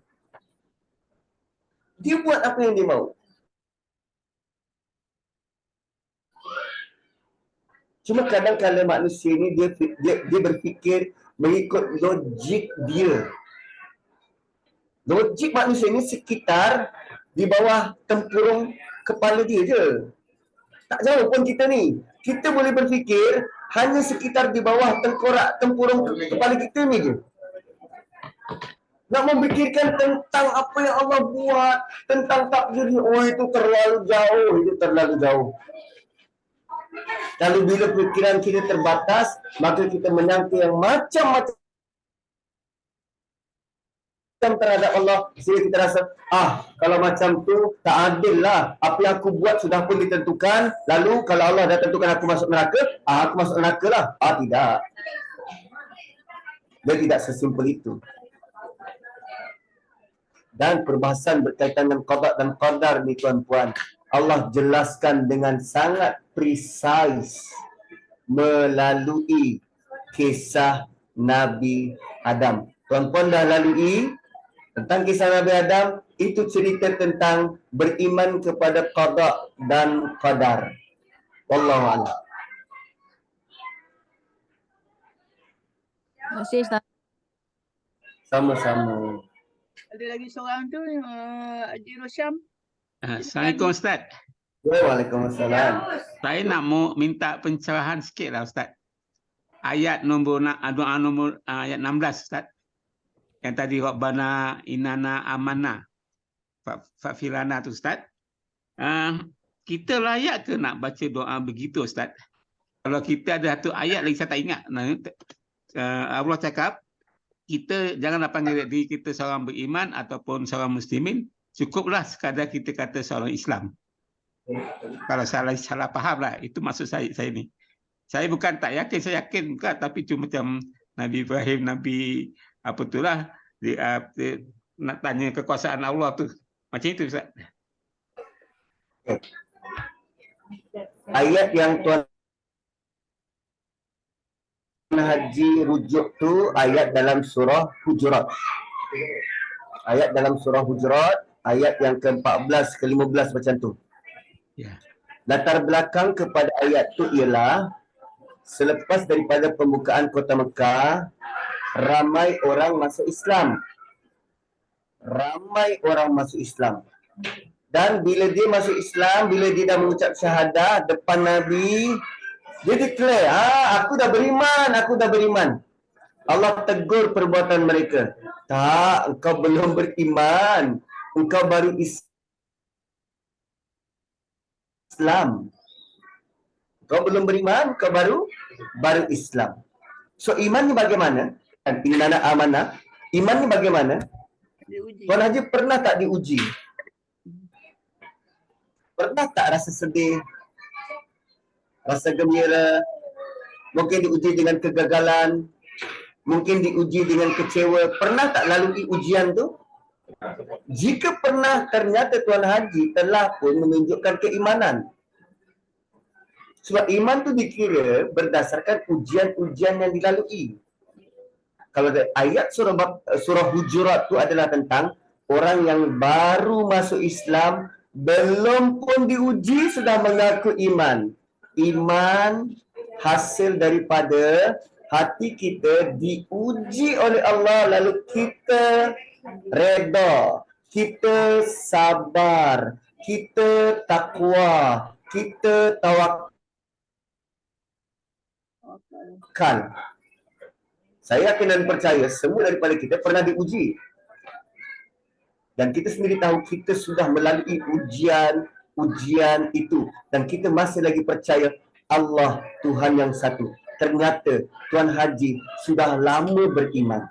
Dia buat apa yang dia mahu. Cuma kadang-kadang manusia ni dia berfikir mengikut logik dia. Logik manusia ni sekitar di bawah tempurung kepala dia je. Tak jauh pun kita ni. Kita boleh berfikir hanya sekitar di bawah tengkorak tempurung kepala kita ni je. Nak memfikirkan tentang apa yang Allah buat, tentang takdir ni, oh itu terlalu jauh, itu terlalu jauh. Kalau bila fikiran kita terbatas, maka kita menyangka yang macam-macam terhadap Allah, sehingga kita rasa, kalau macam tu tak adil lah. Apa yang aku buat sudah pun ditentukan, lalu kalau Allah dah tentukan aku masuk neraka, aku masuk neraka lah. Tidak. Dia tidak sesimpel itu. Dan perbahasan berkaitan dengan qada dan qadar ni tuan-puan, Allah jelaskan dengan sangat precise melalui kisah Nabi Adam. Tuan-puan dah lalui tentang kisah Nabi Adam, itu cerita tentang beriman kepada qada dan qadar. Wallahu a'lam. Terima kasih, Ustaz. Sama-sama. Ada lagi seorang tu, Haji Rosyam. Assalamualaikum Ustaz. Waalaikumsalam. Saya nak minta pencerahan sikit lah Ustaz. Ayat nombor doa nombor ayat 16 Ustaz. Yang tadi Rabbana inana amanna fa'firana tu Ustaz. Kita layak ke nak baca doa begitu Ustaz? Kalau kita ada satu ayat lagi saya tak ingat. Allah cakap, kita janganlah panggil diri kita seorang beriman ataupun seorang muslimin, cukuplah sekadar kita kata seorang Islam. Kalau salah faham lah, itu maksud saya ni. Saya bukan tak yakin, saya yakin juga, tapi cuma macam Nabi Ibrahim, Nabi apa tu lah, nak tanya kekuasaan Allah tu. Macam itu Ustaz. Ayat yang Tuan Haji rujuk tu ayat dalam surah Hujurat. Ayat dalam surah Hujurat, ayat yang ke-14 ke-15 macam tu. Ya. Latar belakang kepada ayat tu ialah selepas daripada pembukaan kota Mekah, ramai orang masuk Islam. Ramai orang masuk Islam. Dan bila dia masuk Islam, bila dia dah mengucap syahadah depan Nabi, dia declare, aku dah beriman, aku dah beriman. Allah tegur perbuatan mereka. Tak, engkau belum beriman. Engkau baru Islam. Engkau belum beriman, engkau baru Islam. So iman ni bagaimana? Innana amanah. Iman ni bagaimana? Diuji. Tuan Haji pernah tak diuji? Pernah tak rasa sedih? Rasa gembira? Mungkin diuji dengan kegagalan? Mungkin diuji dengan kecewa? Pernah tak lalui ujian tu? Jika pernah, ternyata Tuan Haji telah pun menunjukkan keimanan. Sebab iman tu dikira berdasarkan ujian-ujian yang dilalui. Kalau ayat surah Hujurat tu adalah tentang orang yang baru masuk Islam, belum pun diuji sudah mengaku iman. Iman hasil daripada hati kita diuji oleh Allah, lalu kita redha, kita sabar, kita takwa, kita tawakal. Saya yakin dan percaya semua daripada kita pernah diuji. Dan kita sendiri tahu kita sudah melalui ujian itu. Dan kita masih lagi percaya Allah Tuhan yang satu. Ternyata Tuan Haji sudah lama beriman.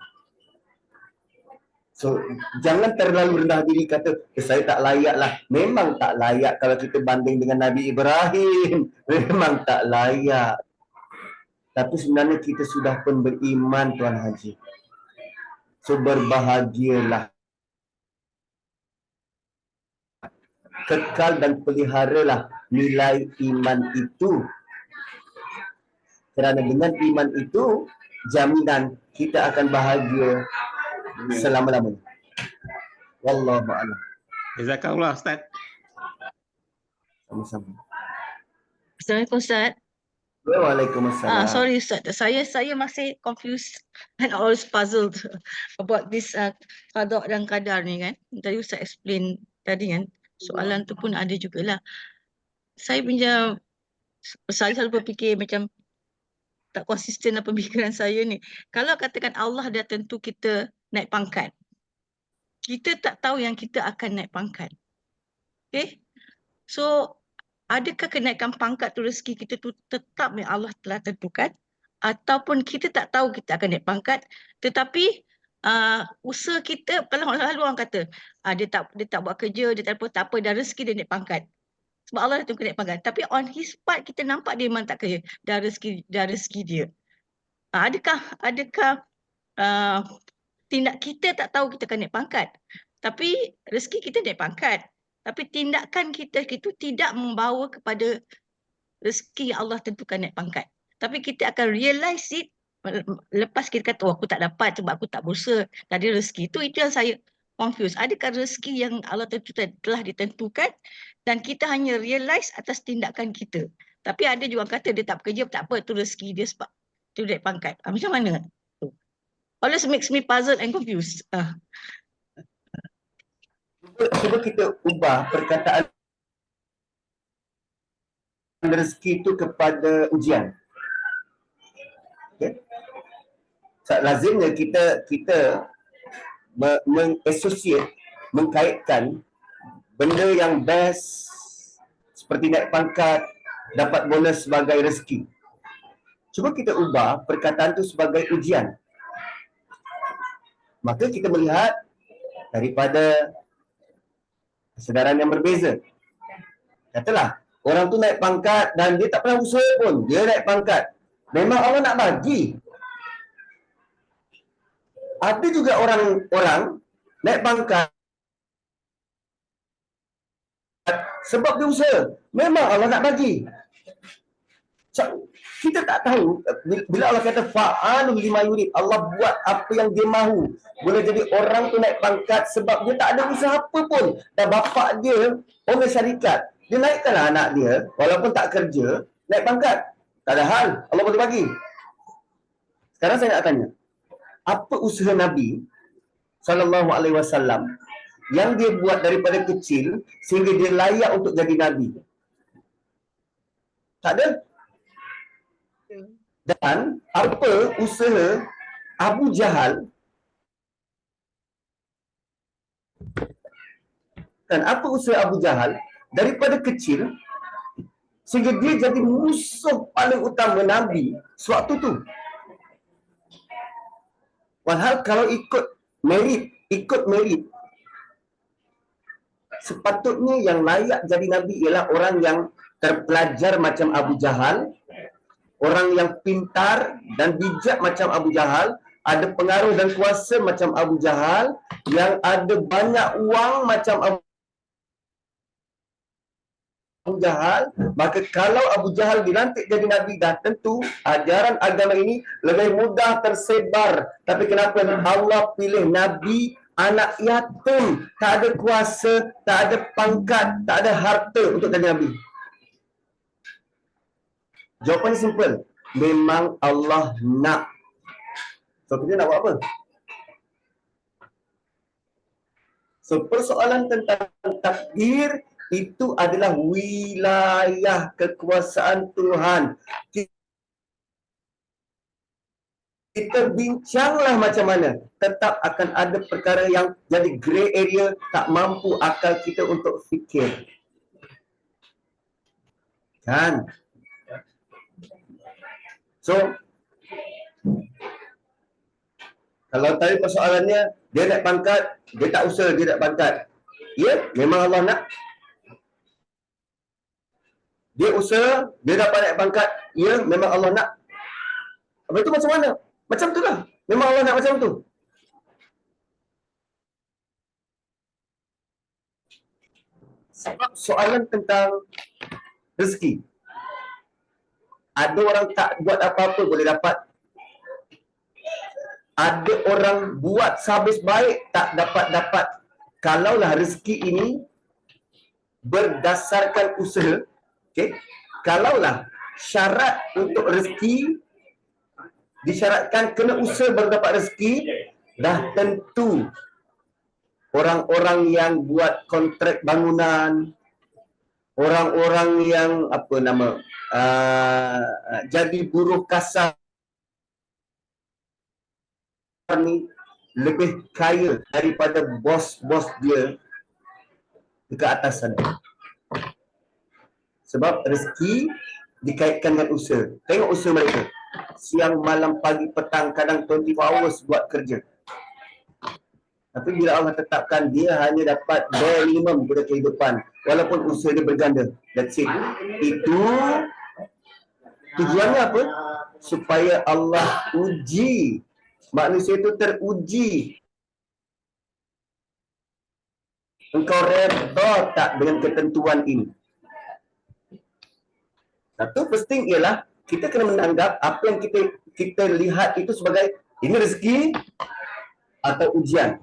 So, jangan terlalu rendah diri kata, saya tak layak lah. Memang tak layak kalau kita banding dengan Nabi Ibrahim. Memang tak layak. Tapi sebenarnya kita sudah pun beriman, Tuan Haji. So, berbahagialah. Kekal dan peliharalah nilai iman itu. Kerana dengan iman itu, jaminan kita akan bahagia selama-lamanya. Wallahu a'lam. Jazakallah Ustaz. Sama-sama. Assalamualaikum Ustaz. Waalaikumsalam. Sorry Ustaz, saya masih confused and always puzzled about this qada dan qadar ni kan. Tadi Ustaz explain tadi kan, soalan tu pun ada jugalah. Saya selalu berfikir macam tak konsisten dalam pemikiran saya ni. Kalau katakan Allah dah tentu kita naik pangkat, kita tak tahu yang kita akan naik pangkat. Okay? So, adakah kenaikan pangkat tu rezeki kita tu tetap yang Allah telah tentukan, ataupun kita tak tahu kita akan naik pangkat, tetapi usaha kita, kalau lalu orang kata dia tak buat kerja, dia tak apa dah rezeki dia naik pangkat. Sebab Allah dah tentukan naik pangkat. Tapi on his part kita nampak dia memang tak kerja, dah rezeki dia. Adakah tindak kita tak tahu kita akan naik pangkat, tapi rezeki kita naik pangkat. Tapi tindakan kita itu tidak membawa kepada rezeki yang Allah tentukan naik pangkat. Tapi kita akan realize it lepas kita kata, aku tak dapat sebab aku tak berusaha, tak ada rezeki. Itu yang saya confused. Adakah rezeki yang Allah tentukan telah ditentukan dan kita hanya realize atas tindakan kita. Tapi ada juga kata dia tak bekerja, tak apa, itu rezeki dia sebab dia naik pangkat. Macam mana? Always makes me puzzled and confused. Cuba kita ubah perkataan rezeki itu kepada ujian. Okay? Lazimnya kita mengassociate, mengkaitkan benda yang best seperti naik pangkat, dapat bonus sebagai rezeki. Cuba kita ubah perkataan itu sebagai ujian. Maka kita melihat daripada kesedaran yang berbeza. Katalah, orang tu naik pangkat dan dia tak pernah usaha pun, dia naik pangkat. Memang Allah nak bagi. Ada juga orang naik pangkat sebab dia usaha. Memang Allah nak bagi. Kita tak tahu, bila Allah kata fa'alu lima yurid, Allah buat apa yang dia mahu. Boleh jadi orang tu naik pangkat sebab dia tak ada usaha apa pun. Dan bapak dia owner syarikat, dia naikkanlah anak dia walaupun tak kerja, naik pangkat. Tak ada hal, Allah boleh bagi. Sekarang saya nak tanya, apa usaha Nabi SAW yang dia buat daripada kecil sehingga dia layak untuk jadi Nabi? Tak ada. Dan apa usaha Abu Jahal daripada kecil sehingga dia jadi musuh paling utama Nabi sewaktu tu. Padahal kalau ikut merit, sepatutnya yang layak jadi Nabi ialah orang yang terpelajar macam Abu Jahal, orang yang pintar dan bijak macam Abu Jahal, ada pengaruh dan kuasa macam Abu Jahal, yang ada banyak uang macam Abu Jahal. Maka kalau Abu Jahal dilantik jadi Nabi, dah tentu ajaran agama ini lebih mudah tersebar. Tapi kenapa Allah pilih Nabi anak yatim, tak ada kuasa, tak ada pangkat, tak ada harta untuk jadi Nabi? Jawapannya simple. Memang Allah nak. So, kita nak buat apa? So, persoalan tentang takdir itu adalah wilayah kekuasaan Tuhan. Kita bincanglah macam mana, tetap akan ada perkara yang jadi grey area, tak mampu akal kita untuk fikir. Kan? So, kalau tadi persoalannya, dia nak pangkat, dia tak usaha, dia nak pangkat. Ya, memang Allah nak. Dia usaha, dia dapat naik pangkat. Ya, memang Allah nak. Habis tu macam mana? Macam tu lah. Memang Allah nak macam tu. Sebab soalan tentang rezeki. Ada orang tak buat apa-apa boleh dapat. Ada orang buat sehabis baik tak dapat-dapat. Kalaulah rezeki ini berdasarkan usaha, okay? Kalaulah syarat untuk rezeki disyaratkan kena usaha baru dapat rezeki, dah tentu orang-orang yang buat kontrak bangunan, orang-orang yang jadi buruh kasar ni lebih kaya daripada bos-bos dia dekat atas sana. Sebab rezeki dikaitkan dengan usaha. Tengok usaha mereka. Siang, malam, pagi, petang, kadang 24 hours buat kerja. Tapi bila Allah tetapkan dia hanya dapat bare minimum pada kehidupan, walaupun usaha dia berganda. That's it. Itu tujuannya apa? Supaya Allah uji. Manusia itu teruji. Engkau redha tak dengan ketentuan ini? Satu first thing ialah kita kena menganggap apa yang kita lihat itu sebagai ini rezeki atau ujian.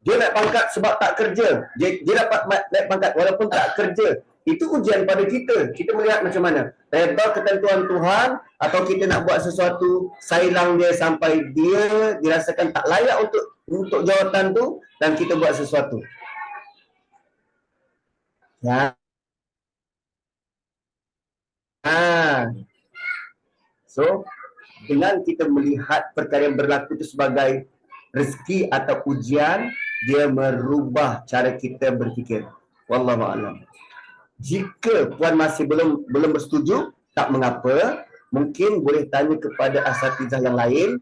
Dia naik pangkat sebab tak kerja. Dia dapat naik pangkat walaupun tak kerja. Itu ujian pada kita. Kita melihat macam mana. Redha ketentuan Tuhan atau kita nak buat sesuatu, sailang dia sampai dia dirasakan tak layak untuk jawatan tu dan kita buat sesuatu. Ya. So, dengan kita melihat perkara yang berlaku itu sebagai rezeki atau ujian, dia merubah cara kita berfikir. Wallahu a'lam. Jika puan masih belum bersetuju, tak mengapa, mungkin boleh tanya kepada asatizah yang lain.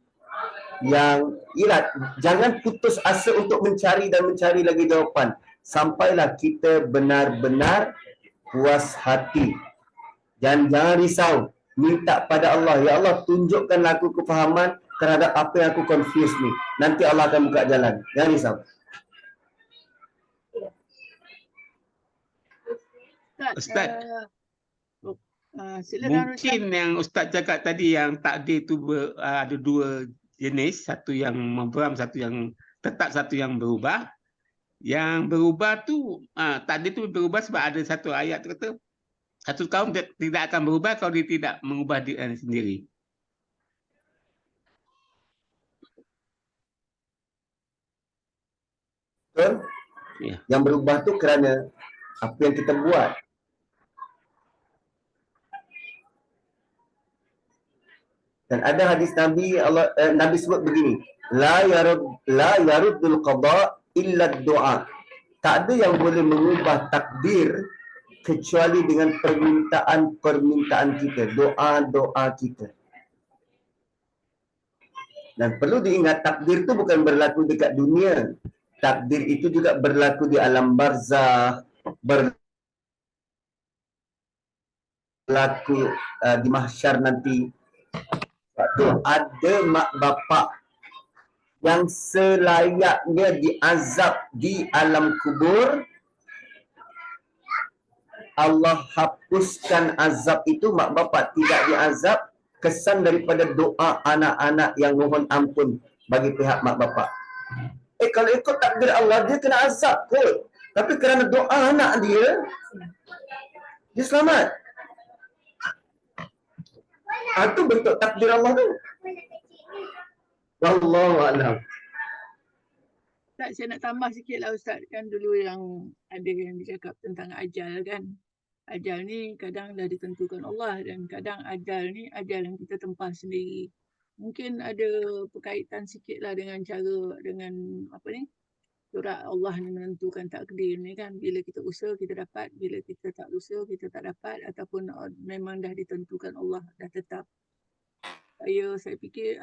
Yang jangan putus asa untuk mencari lagi jawapan sampailah kita benar-benar puas hati. Dan jangan risau, minta pada Allah, ya Allah tunjukkanlah aku kefahaman terhadap apa yang aku confuse ni. Nanti Allah akan buka jalan. Jangan risau. Ustaz, Silakan mungkin yang Ustaz cakap tadi yang takdir tu ada dua jenis, satu yang memperam, satu yang tetap, satu yang berubah. Yang berubah tu takdir tu berubah sebab ada satu ayat tu kata satu kaum tidak akan berubah kalau dia tidak mengubah diri sendiri. Betul? Ya. Yang berubah tu kerana apa yang kita buat. Dan ada hadis Nabi Nabi sebut begini, la yaruddul qada illa doa. Tak ada yang boleh mengubah takdir kecuali dengan permintaan kita, doa kita. Dan perlu diingat, takdir itu bukan berlaku dekat dunia. Takdir itu juga berlaku di alam barzakh, berlaku di mahsyar nanti. Sebab tu ada mak bapak yang selayaknya diazab di alam kubur, Allah hapuskan azab itu, mak bapak tidak diazab, kesan daripada doa anak-anak yang mohon ampun bagi pihak mak bapak. Kalau ikut takdir Allah, dia kena azab kot. Tapi kerana doa anak dia selamat. Itu bentuk takdir Allah tu. Wallahu a'lam. Ustaz, saya nak tambah sikit lah Ustaz. Kan dulu yang ada yang dicakap tentang ajal kan. Ajal ni kadang dah ditentukan Allah dan kadang ajal ni ajal yang kita tempah sendiri. Mungkin ada berkaitan sikit lah dengan cara, dengan apa ni, surat Allah ni menentukan takdir ni kan. Bila kita usaha kita dapat, bila kita tak usaha kita tak dapat, ataupun memang dah ditentukan Allah, dah tetap. Saya fikir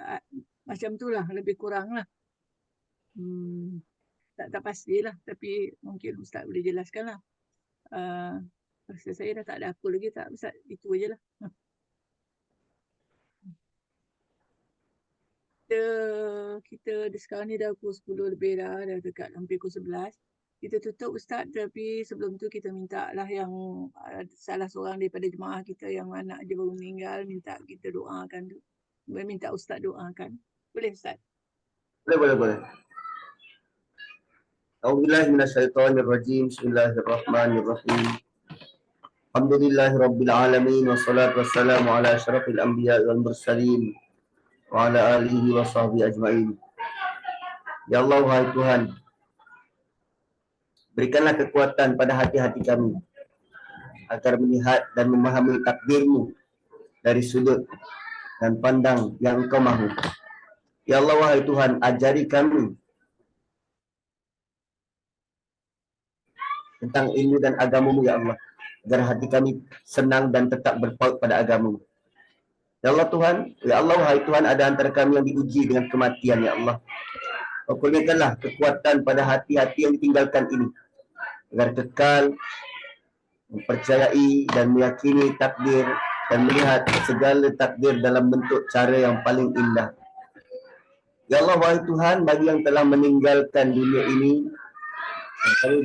macam tu lah, lebih kurang lah. Tak pastilah, tapi mungkin Ustaz boleh jelaskan lah. Rasa saya dah tak ada apa lagi tak Ustaz, itu aje lah. Kita sekarang ni dah pukul 10 lebih dah dekat hampir pukul 11. Kita tutup Ustaz, tapi sebelum tu kita minta lah yang salah seorang daripada jemaah kita yang anak dia baru meninggal, minta kita doakan tu. Minta Ustaz doakan. Boleh Ustaz? Boleh. A'udzubillahi minasyaitonirrajim. Bismillahirrahmanirrahim. Alhamdulillahirabbil alamin wassalatu wassalamu ala asyrafil anbiya'i wal mursalin wa ala alihi wa sahbihi ajmain. Ya Allah, wahai Tuhan, berikanlah kekuatan pada hati-hati kami agar melihat dan memahami takdir-Mu dari sudut dan pandang yang Engkau mahu. Ya Allah, wahai Tuhan, ajari kami tentang ilmu dan agama-Mu, ya Allah, agar hati kami senang dan tetap berpaut pada agama-Mu. Ya Allah Tuhan, ya Allah, wahai Tuhan, ada antara kami yang diuji dengan kematian, ya Allah. Kurniakanlah kekuatan pada hati-hati yang ditinggalkan ini, agar kekal mempercayai dan meyakini takdir dan melihat segala takdir dalam bentuk cara yang paling indah. Ya Allah, wahai Tuhan, bagi yang telah meninggalkan dunia ini, kami